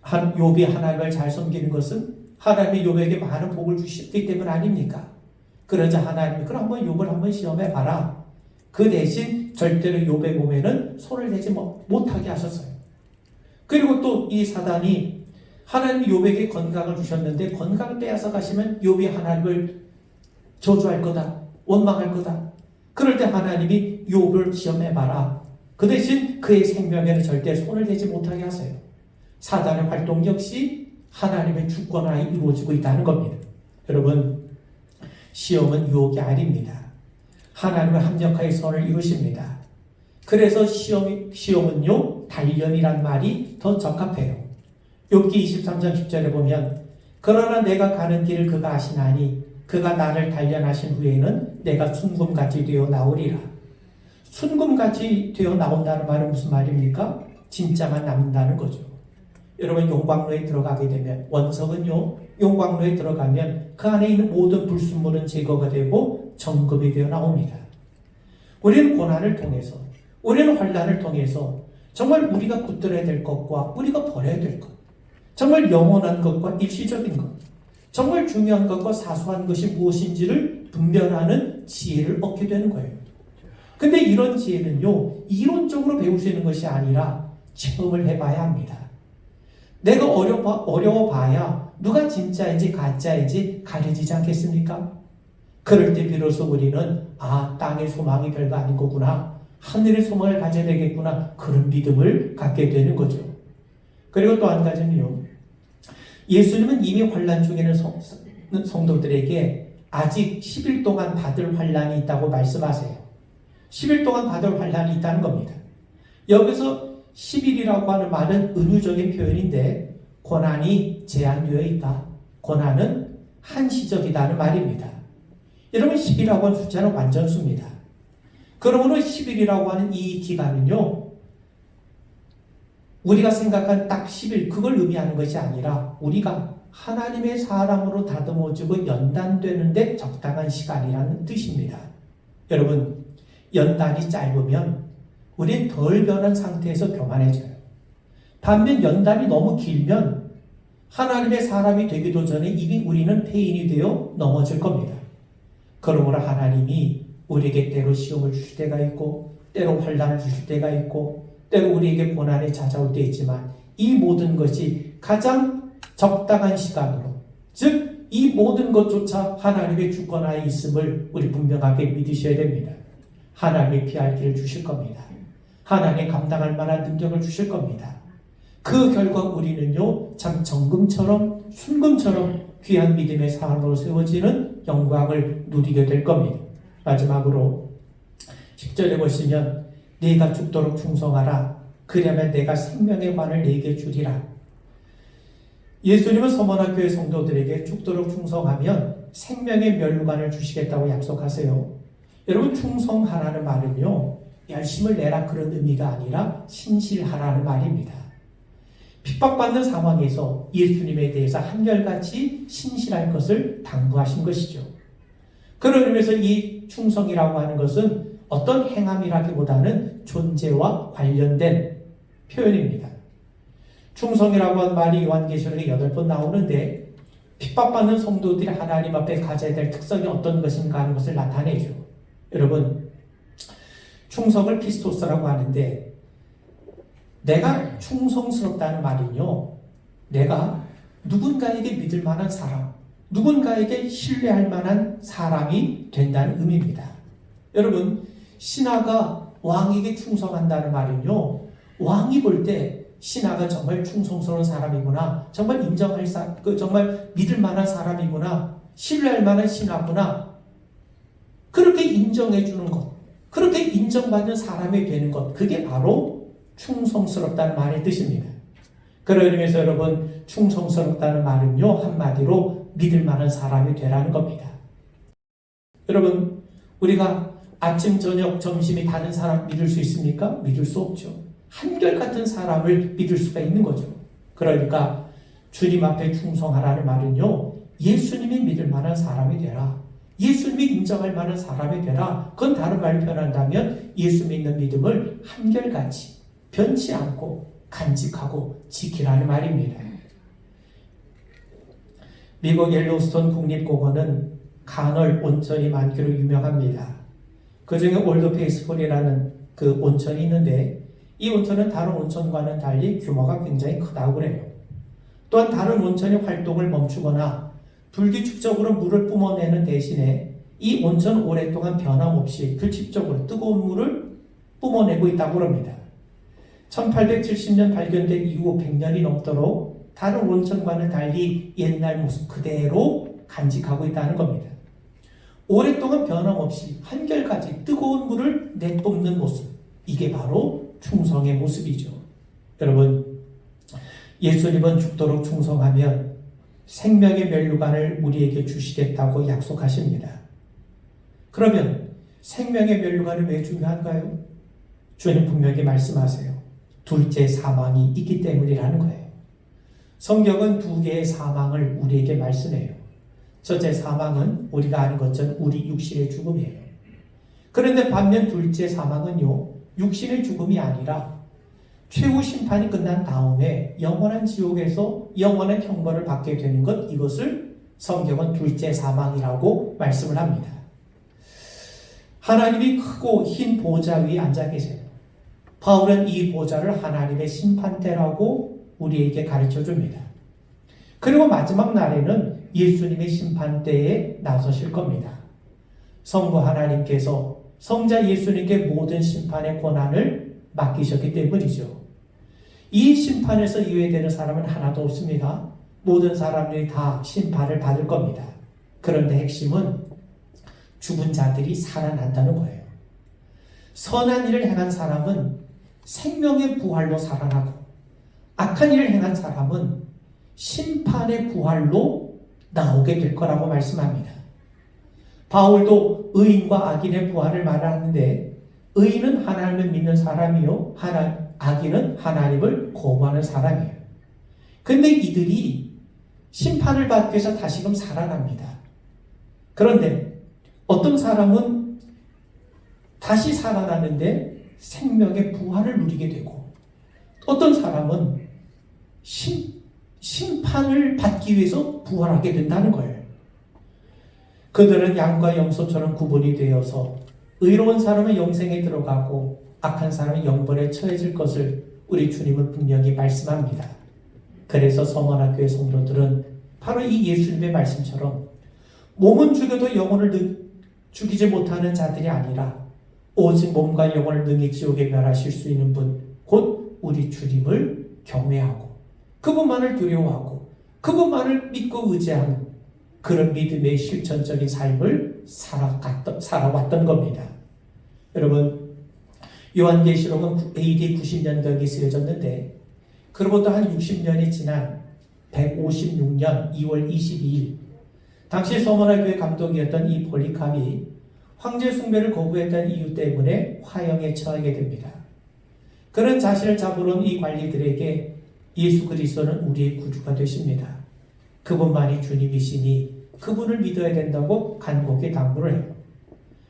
욥이 하나님을 잘 섬기는 것은 하나님이 욥에게 많은 복을 주셨기 때문 아닙니까? 그러자 하나님이 그럼 한번 욥을 한번 시험해 봐라. 그 대신 절대로 욥의 몸에는 손을 대지 못하게 하셨어요. 그리고 또 이 사단이 하나님이 욥에게 건강을 주셨는데 건강을 빼앗아 가시면 욥이 하나님을 저주할 거다, 원망할 거다. 그럴 때 하나님이 욥을 시험해 봐라. 그 대신 그의 생명에는 절대 손을 대지 못하게 하세요. 사단의 활동 역시 하나님의 주권 하에 이루어지고 있다는 겁니다. 여러분, 시험은 유혹이 아닙니다. 하나님의 합력하에 선을 이루십니다. 그래서 시험은요, 단련이란 말이 더 적합해요. 욥기 23장 10절에 보면 그러나 내가 가는 길을 그가 아시나니 그가 나를 단련하신 후에는 내가 순금같이 되어 나오리라. 순금같이 되어 나온다는 말은 무슨 말입니까? 진짜만 남는다는 거죠. 여러분, 용광로에 들어가게 되면, 원석은요, 용광로에 들어가면 그 안에 있는 모든 불순물은 제거가 되고 정금이 되어 나옵니다. 우리는 고난을 통해서, 우리는 환난을 통해서 정말 우리가 붙들어야 될 것과 우리가 버려야 될 것, 정말 영원한 것과 일시적인 것, 정말 중요한 것과 사소한 것이 무엇인지를 분별하는 지혜를 얻게 되는 거예요. 근데 이런 지혜는요, 이론적으로 배울 수 있는 것이 아니라 체험을 해봐야 합니다. 내가 어려워봐야 누가 진짜인지 가짜인지 가려지지 않겠습니까? 그럴 때 비로소 우리는 땅의 소망이 별거 아닌 거구나, 하늘의 소망을 가져야 되겠구나, 그런 믿음을 갖게 되는 거죠. 그리고 또 한 가지는요, 예수님은 이미 환난 중에는 성도들에게 아직 10일 동안 받을 환난이 있다고 말씀하세요. 10일 동안 받을 환난이 있다는 겁니다. 여기서 10일이라고 하는 말은 은유적인 표현인데 고난이 제한되어 있다. 고난은 한시적이다는 말입니다. 여러분, 10이라고 하는 숫자는 완전수입니다. 그러므로 10일이라고 하는 이 기간은요, 우리가 생각한 딱 10일, 그걸 의미하는 것이 아니라 우리가 하나님의 사랑으로 다듬어지고 연단되는데 적당한 시간이라는 뜻입니다. 여러분, 연단이 짧으면 우리는 덜 변한 상태에서 교만해져요. 반면 연단이 너무 길면 하나님의 사람이 되기도 전에 이미 우리는 폐인이 되어 넘어질 겁니다. 그러므로 하나님이 우리에게 때로 시험을 주실 때가 있고 때로 환난을 주실 때가 있고 때로 우리에게 고난이 찾아올 때 있지만 이 모든 것이 가장 적당한 시간으로, 즉 이 모든 것조차 하나님의 주권하에 있음을 우리 분명하게 믿으셔야 됩니다. 하나님이 피할 길을 주실 겁니다. 하나님이 감당할 만한 능력을 주실 겁니다. 그 결과 우리는요, 참 정금처럼 순금처럼 귀한 믿음의 사람으로 세워지는 영광을 누리게 될 겁니다. 마지막으로 10절에 보시면 네가 죽도록 충성하라. 그러면 내가 생명의 관을 네게 주리라. 예수님은 서머나 교회 성도들에게 죽도록 충성하면 생명의 멸관을 주시겠다고 약속하세요. 여러분, 충성하라는 말은요, 열심을 내라 그런 의미가 아니라 신실하라는 말입니다. 핍박받는 상황에서 예수님에 대해서 한결같이 신실할 것을 당부하신 것이죠. 그런 의미에서 이 충성이라고 하는 것은 어떤 행함이라기보다는 존재와 관련된 표현입니다. 충성이라고 하는 말이 요한계시록에 8번 나오는데 핍박받는 성도들이 하나님 앞에 가져야 될 특성이 어떤 것인가 하는 것을 나타내죠. 여러분, 충성을 피스토스라고 하는데 내가 충성스럽다는 말은요, 내가 누군가에게 믿을 만한 사람, 누군가에게 신뢰할 만한 사람이 된다는 의미입니다. 여러분, 신하가 왕에게 충성한다는 말은요, 왕이 볼 때 신하가 정말 충성스러운 사람이구나, 정말 인정할 정말 믿을 만한 사람이구나, 신뢰할 만한 신하구나, 그렇게 인정해 주는 것, 그렇게 인정받는 사람이 되는 것, 그게 바로 충성스럽다는 말의 뜻입니다. 그런 의미에서 여러분, 충성스럽다는 말은요, 한마디로 믿을 만한 사람이 되라는 겁니다. 여러분, 우리가 아침, 저녁, 점심이 다른 사람 믿을 수 있습니까? 믿을 수 없죠. 한결같은 사람을 믿을 수가 있는 거죠. 그러니까 주님 앞에 충성하라는 말은요, 예수님이 믿을 만한 사람이 되라. 예수님이 인정할 만한 사람이 되라. 그건 다른 말로 표현한다면 예수 믿는 믿음을 한결같이 변치 않고 간직하고 지키라는 말입니다. 미국 옐로스톤 국립공원은 간헐 온천이 많기로 유명합니다. 그 중에 올드 페이스풀이라는 그 온천이 있는데 이 온천은 다른 온천과는 달리 규모가 굉장히 크다고 그래요. 또한 다른 온천의 활동을 멈추거나 불규칙적으로 물을 뿜어내는 대신에 이 온천은 오랫동안 변함없이 규칙적으로 뜨거운 물을 뿜어내고 있다고 합니다. 1870년 발견된 이후 100년이 넘도록 다른 온천과는 달리 옛날 모습 그대로 간직하고 있다는 겁니다. 오랫동안 변함없이 한결같이 뜨거운 물을 내뿜는 모습, 이게 바로 충성의 모습이죠. 여러분, 예수님은 죽도록 충성하면 생명의 면류관을 우리에게 주시겠다고 약속하십니다. 그러면 생명의 면류관이 왜 중요한가요? 주님 분명히 말씀하세요. 둘째 사망이 있기 때문이라는 거예요. 성경은 두 개의 사망을 우리에게 말씀해요. 첫째 사망은 우리가 아는 것처럼 우리 육신의 죽음이에요. 그런데 반면 둘째 사망은요, 육신의 죽음이 아니라 최후 심판이 끝난 다음에 영원한 지옥에서 영원한 형벌을 받게 되는 것, 이것을 성경은 둘째 사망이라고 말씀을 합니다. 하나님이 크고 흰 보좌 위에 앉아 계세요. 바울은 이 보좌를 하나님의 심판대라고 우리에게 가르쳐 줍니다. 그리고 마지막 날에는 예수님의 심판대에 나서실 겁니다. 성부 하나님께서 성자 예수님께 모든 심판의 권한을 맡기셨기 때문이죠. 이 심판에서 이외되는 사람은 하나도 없습니다. 모든 사람들이 다 심판을 받을 겁니다. 그런데 핵심은 죽은 자들이 살아난다는 거예요. 선한 일을 행한 사람은 생명의 부활로 살아나고, 악한 일을 행한 사람은 심판의 부활로 나오게 될 거라고 말씀합니다. 바울도 의인과 악인의 부활을 말하는데, 의인은 하나님을 믿는 사람이요, 악인은 하나님을 거부하는 사람이에요. 근데 이들이 심판을 받기 위해서 다시금 살아납니다. 그런데 어떤 사람은 다시 살아나는데 생명의 부활을 누리게 되고, 어떤 사람은 심판을 받기 위해서 부활하게 된다는 거예요. 그들은 양과 염소처럼 구분이 되어서 의로운 사람은 영생에 들어가고 악한 사람은 영벌에 처해질 것을 우리 주님은 분명히 말씀합니다. 그래서 성원학교의 성도들은 바로 이 예수님의 말씀처럼 몸은 죽여도 영혼을 죽이지 못하는 자들이 아니라 오직 몸과 영혼을 능히 지옥에 멸하실 수 있는 분, 곧 우리 주님을 경외하고 그분만을 두려워하고 그분만을 믿고 의지하는 그런 믿음의 실천적인 삶을 살아왔던 겁니다. 여러분, 요한계시록은 AD 90년경에 쓰여졌는데 그로부터 한 60년이 지난 156년 2월 22일 당시 서머나교회 감독이었던 이 폴리캅이 황제 숭배를 거부했던 이유 때문에 화형에 처하게 됩니다. 그런 자신을 잡으러 온 이 관리들에게 예수 그리스도는 우리의 구주가 되십니다. 그분만이 주님이시니 그분을 믿어야 된다고 간곡히 당부를 해요.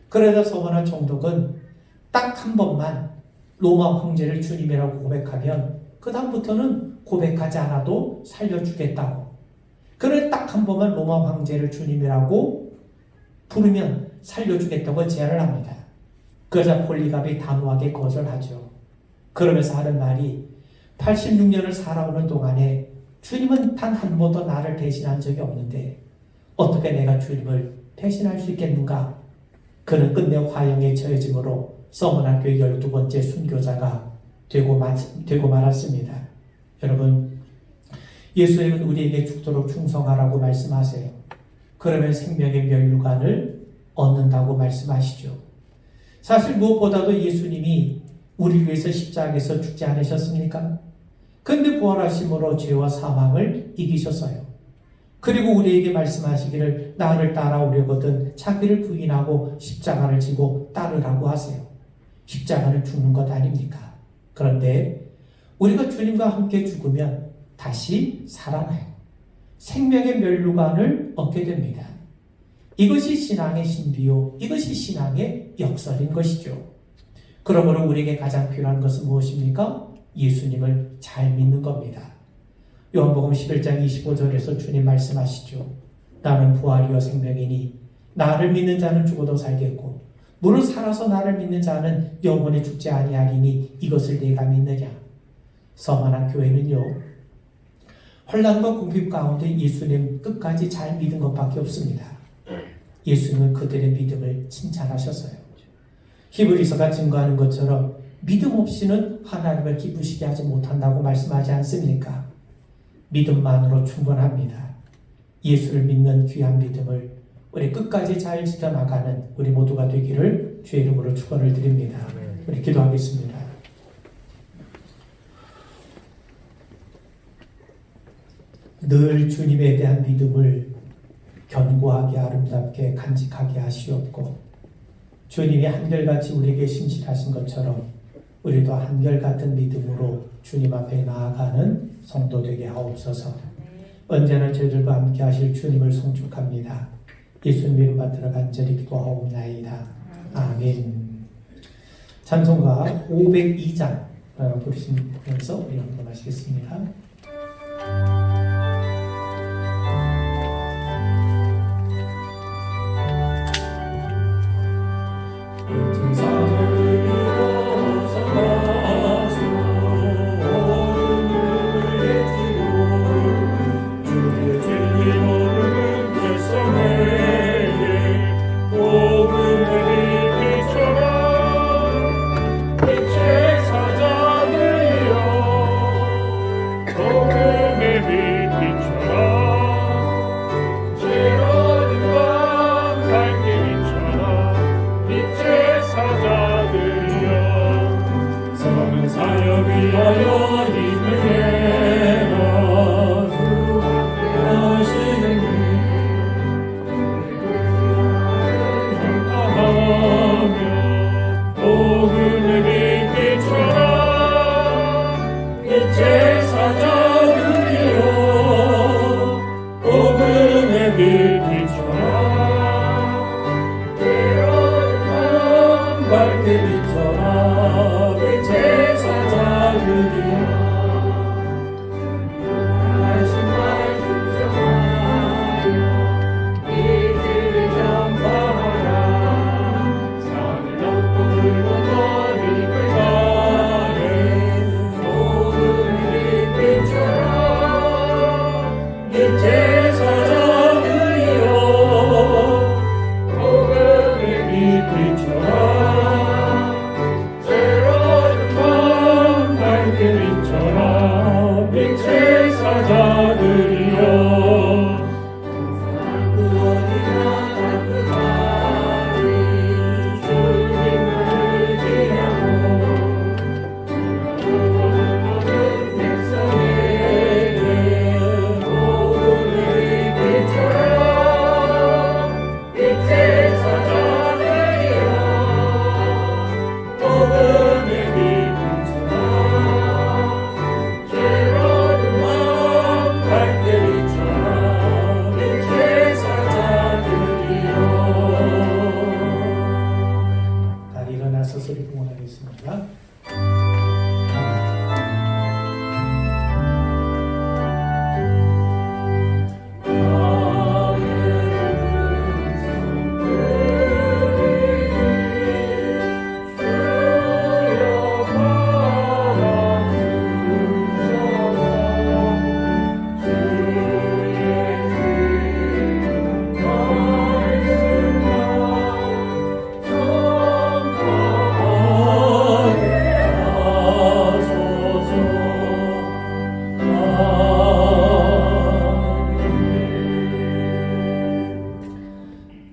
그러다 서머나 총독은 딱 한 번만 로마 황제를 주님이라고 고백하면 그 다음부터는 고백하지 않아도 살려주겠다고. 그래 딱 한 번만 로마 황제를 주님이라고 부르면 살려주겠다고 제안을 합니다. 그러자 폴리갑이 단호하게 거절하죠. 그러면서 하는 말이 86년을 살아오는 동안에 주님은 단 한 번도 나를 배신한 적이 없는데 어떻게 내가 주님을 배신할 수 있겠는가? 그는 끝내 화형에 처해짐으로 서머나교회 12번째 순교자가 되고 말았습니다. 여러분, 예수님은 우리에게 죽도록 충성하라고 말씀하세요. 그러면 생명의 면류관을 얻는다고 말씀하시죠. 사실 무엇보다도 예수님이 우리를 위해서 십자가에서 죽지 않으셨습니까? 그런데 부활하심으로 죄와 사망을 이기셨어요. 그리고 우리에게 말씀하시기를 나를 따라오려거든 자기를 부인하고 십자가를 지고 따르라고 하세요. 십자가는 죽는 것 아닙니까? 그런데 우리가 주님과 함께 죽으면 다시 살아나요. 생명의 면류관을 얻게 됩니다. 이것이 신앙의 신비요, 이것이 신앙의 역설인 것이죠. 그러므로 우리에게 가장 필요한 것은 무엇입니까? 예수님을 잘 믿는 겁니다. 요한복음 11장 25절에서 주님 말씀하시죠. 나는 부활이요 생명이니 나를 믿는 자는 죽어도 살겠고 무릇 살아서 나를 믿는 자는 영원히 죽지 아니하리니 이것을 내가 믿느냐. 서만한 교회는요, 혼란과 궁핍 가운데 예수님 끝까지 잘 믿은 것밖에 없습니다. 예수님은 그들의 믿음을 칭찬하셨어요. 히브리서가 증거하는 것처럼 믿음 없이는 하나님을 기쁘시게 하지 못한다고 말씀하지 않습니까? 믿음만으로 충분합니다. 예수를 믿는 귀한 믿음을 우리 끝까지 잘 지켜나가는 우리 모두가 되기를 주의 이름으로 축원을 드립니다. 우리 기도하겠습니다. 늘 주님에 대한 믿음을 견고하게 아름답게 간직하게 하시옵고 주님이 한결같이 우리에게 신실하신 것처럼 우리도 한결같은 믿음으로 주님 앞에 나아가는 성도 되게 하옵소서. 언제나 저희들과 함께 하실 주님을 송축합니다. 예수님 이름 받들어 간절히 기도하옵나이다. 아멘. 찬송가 502장 부르시면서 우리 연금하시겠습니다.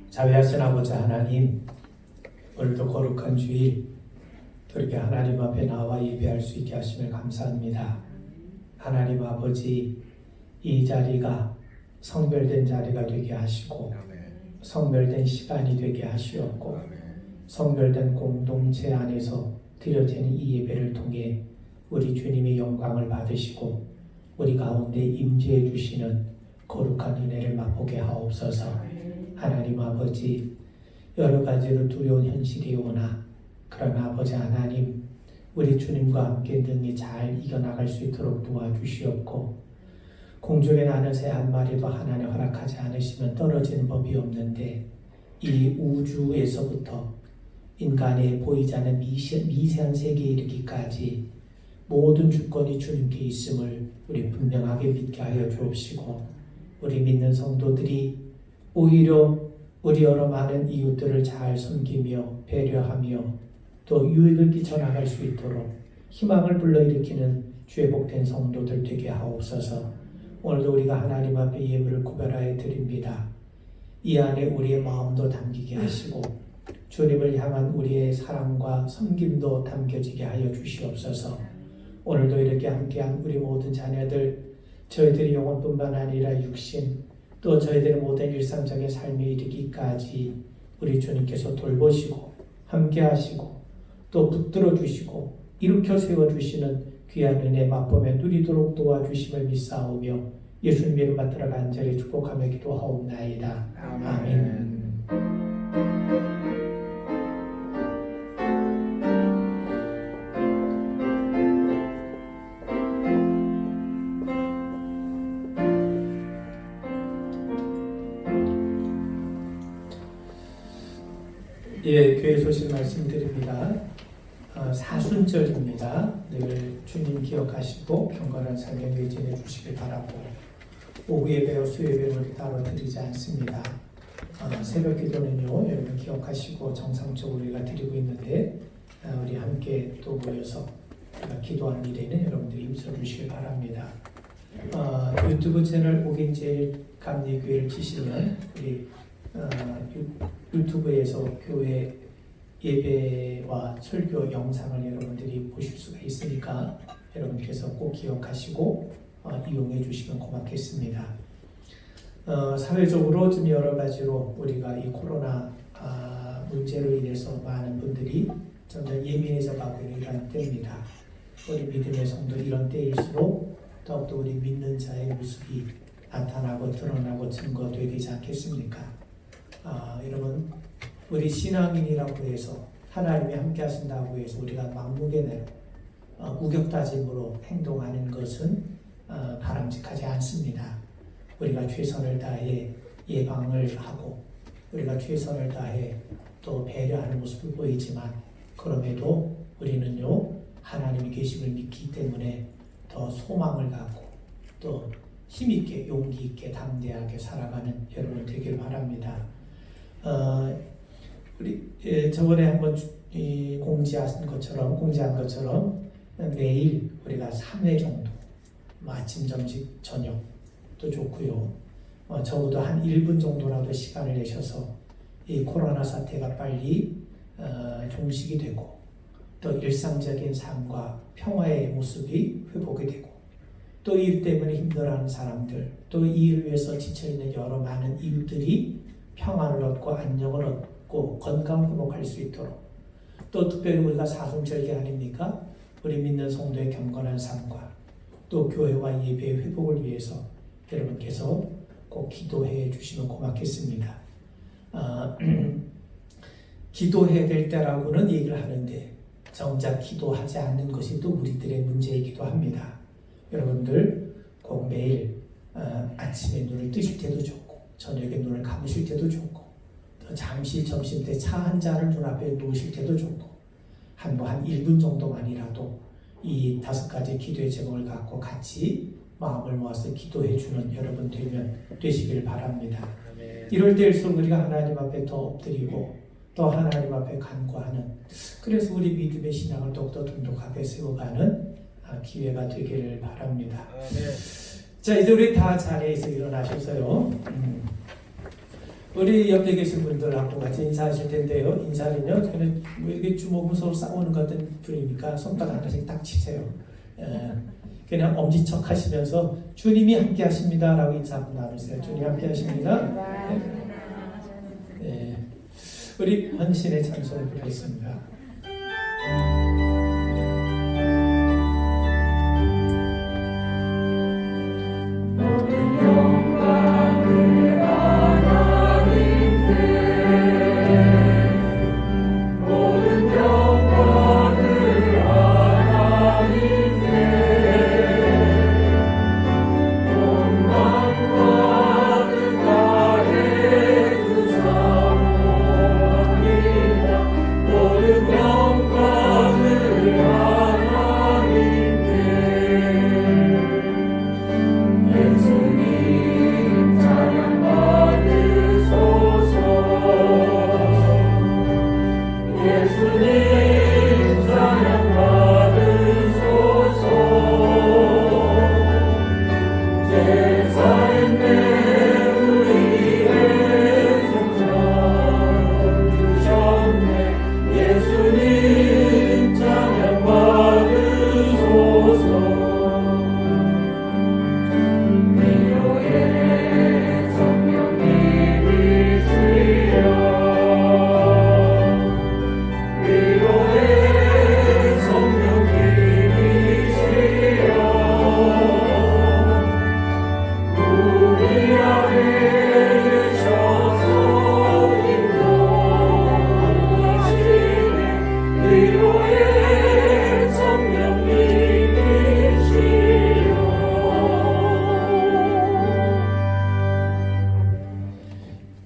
자비하신 아버지 하나님, 오늘도 거룩한 주일 또 이렇게 하나님 앞에 나와 예배할 수 있게 하심을 감사합니다. 하나님 아버지, 이 자리가 성별된 자리가 되게 하시고 성별된 시간이 되게 하시었고 성별된 공동체 안에서 드려지는 이 예배를 통해 우리 주님의 영광을 받으시고 우리 가운데 임재해 주시는 거룩한 은혜를 맛보게 하옵소서. 하나님 아버지, 여러 가지로 두려운 현실이 오나 그러나 아버지 하나님, 우리 주님과 함께 능히 잘 이겨나갈 수 있도록 도와주시옵고 공중에 나는 새 한 마리도 하나님 허락하지 않으시면 떨어지는 법이 없는데 이 우주에서부터 인간의 보이지 않는 미세한 세계에 이르기까지 모든 주권이 주님께 있음을 우리 분명하게 믿게 하여 주옵시고 우리 믿는 성도들이 오히려 우리 여러 많은 이웃들을 잘 섬기며 배려하며 또 유익을 끼쳐나갈 수 있도록 희망을 불러일으키는 주의 복된 성도들 되게 하옵소서. 오늘도 우리가 하나님 앞에 예물을 구별하여 드립니다. 이 안에 우리의 마음도 담기게 하시고 주님을 향한 우리의 사랑과 섬김도 담겨지게 하여 주시옵소서. 오늘도 이렇게 함께한 우리 모든 자녀들, 저희들의 영혼뿐만 아니라 육신, 또 저희들의 모든 일상적인 삶에 이르기까지 우리 주님께서 돌보시고 함께하시고 또 붙들어 주시고 일으켜 세워주시는 귀한 은혜 맛보며 누리도록 도와주심을 믿사오며 예수님 이름 받들어 간절히 축복하며 기도하옵나이다. 아멘. 예, 교회 소식 말씀드립니다. 사순절입니다. 늘 주님 기억하시고 경건한 삶에 매진해 주시길 바라고 오후 예배와 수요 예배는 우리 따로 드리지 않습니다. 새벽 기도는요 여러분 기억하시고 정상적으로 우리가 드리고 있는데 우리 함께 또 모여서 기도하는 일에는 여러분들이 힘써 주시길 바랍니다. 유튜브 채널 오긴제일 감리교회를 치시면 우리 유튜브에서 교회 예배와 설교 영상을 여러분들이 보실 수가 있으니까 여러분께서 꼭 기억하시고 이용해 주시면 고맙겠습니다. 사회적으로 좀 여러 가지로 우리가 이 코로나 문제로 인해서 많은 분들이 점점 예민해져 가고 있는 이런 때입니다. 우리 믿음의 성도 이런 때일수록 더욱더 우리 믿는 자의 모습이 나타나고 드러나고 증거되지 않겠습니까? 여러분, 우리 신앙인이라고 해서 하나님이 함께 하신다고 해서 우리가 막무가내로 우격다짐으로 행동하는 것은 바람직하지 않습니다. 우리가 최선을 다해 예방을 하고 우리가 최선을 다해 또 배려하는 모습을 보이지만 그럼에도 우리는요 하나님이 계심을 믿기 때문에 더 소망을 갖고 또 힘있게 용기있게 담대하게 살아가는 여러분 되길 바랍니다. 우리 저번에 한번 공지한 것처럼 매일 우리가 3회 정도 아침, 점심, 저녁도 좋고요. 적어도 한 1분 정도라도 시간을 내셔서 이 코로나 사태가 빨리 종식이 되고 또 일상적인 삶과 평화의 모습이 회복이 되고 또 이 일 때문에 힘들어하는 사람들 또 이 일을 위해서 지쳐있는 여러 많은 이웃들이 평안을 얻고 안녕을 얻고 건강 회복할 수 있도록 또 특별히 우리가 사순절기 아닙니까? 우리 믿는 성도의 경건한 삶과 또 교회와 예배의 회복을 위해서 여러분께서 꼭 기도해 주시면 고맙겠습니다. 기도해야 될 때라고는 얘기를 하는데 정작 기도하지 않는 것이 또 우리들의 문제이기도 합니다. 여러분들 꼭 매일 아침에 눈을 뜨실 때도 좋고 저녁에 눈을 감으실 때도 좋고 또 잠시 점심때 차 한 잔을 눈앞에 놓으실 때도 좋고 한 1분 정도만이라도 이 5가지 기도의 제목을 갖고 같이 마음을 모아서 기도해 주는 여러분 되시길 바랍니다. 이럴 때일수록 우리가 하나님 앞에 더 엎드리고 또 하나님 앞에 간구하는 그래서 우리 믿음의 신앙을 더욱더 돈독하게 세워가는 기회가 되기를 바랍니다. 자, 이제 우리 다 자리에서 일어나셔서요. 우리 옆에 계신 분들하고 같이 인사하실 텐데요. 인사는요, 그냥 뭐 이렇게 주먹으로 서로 싸우는 것 같은 분이니까 손바닥 하나씩 딱 치세요. 그냥 엄지척 하시면서 주님이 함께 하십니다라고 인사 한번 나누세요. 주님 함께 하십니다. 네. 우리 헌신의 찬송을 부르겠습니다.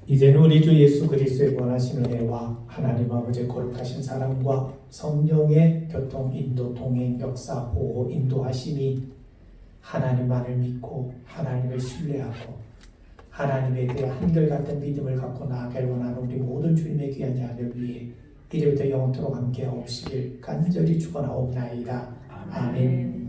이제는 우리 주 예수 그리스도의 원하신 은혜와 하나님 아버지의 거룩하신 사랑과 성령의 교통, 인도, 동행, 역사, 보호, 인도하심이 하나님만을 믿고 하나님을 신뢰하고 하나님에 대해 한결같은 믿음을 갖고 나아갈 원하는 우리 모든 주님의 귀한 자들 위해 이제부터 영원토록 함께하옵시길 간절히 축원하옵나이다. 아멘.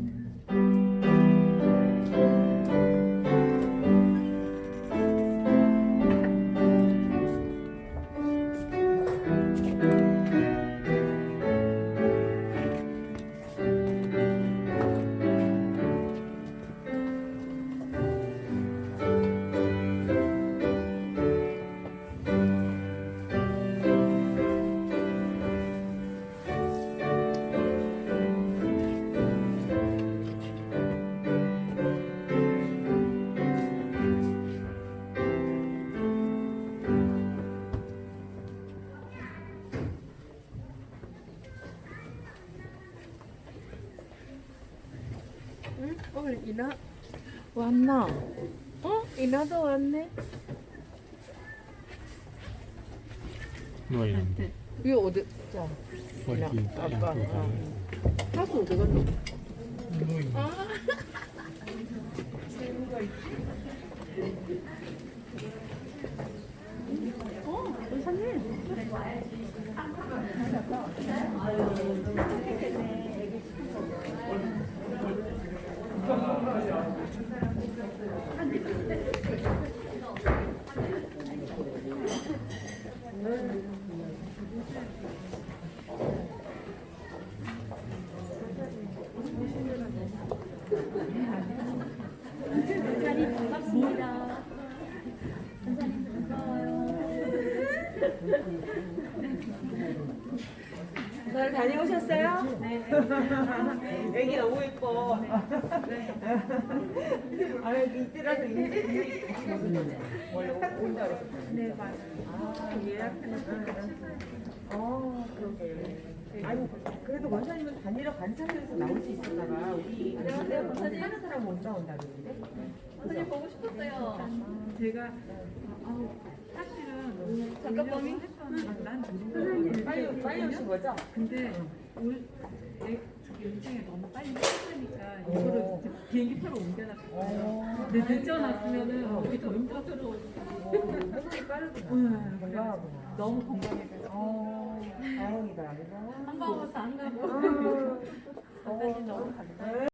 이나 왔나? 이나도 왔네. 뭐 이런 이거 어디? 자, 뭐 이렇게 아빠. 가수 어디 갔노? 원사님 반갑습니다. 원사님 반가워요. 잘 다녀오셨어요? 네. 애기 너무 예뻐. 아, 여기 이때라서 원래 온다 그랬어. 네, 맞아요. 예약해놨어요. 그러게. 아니, 그래도 원사님은 단일화 반찬에서 나올 수 있었다가 우리 안녕하세요, 원사님. 하는 사람 온다 그러는데. 원사님 보고 싶었어요. 제가 사실은 잠깐만요. 빨리 오신 거죠? 근데 인생에 너무 빨리 끝나니까 이거를 이제 비행기표로 옮겨놨어요. 근데 늦어놨으면은 우리 더 힘들었어. 회사이 빠르구나. 건강하구나. 너무 건강해가지고. 다행이다. 그래서. 한가워서 안 가고. 원사님 너무 감사해요.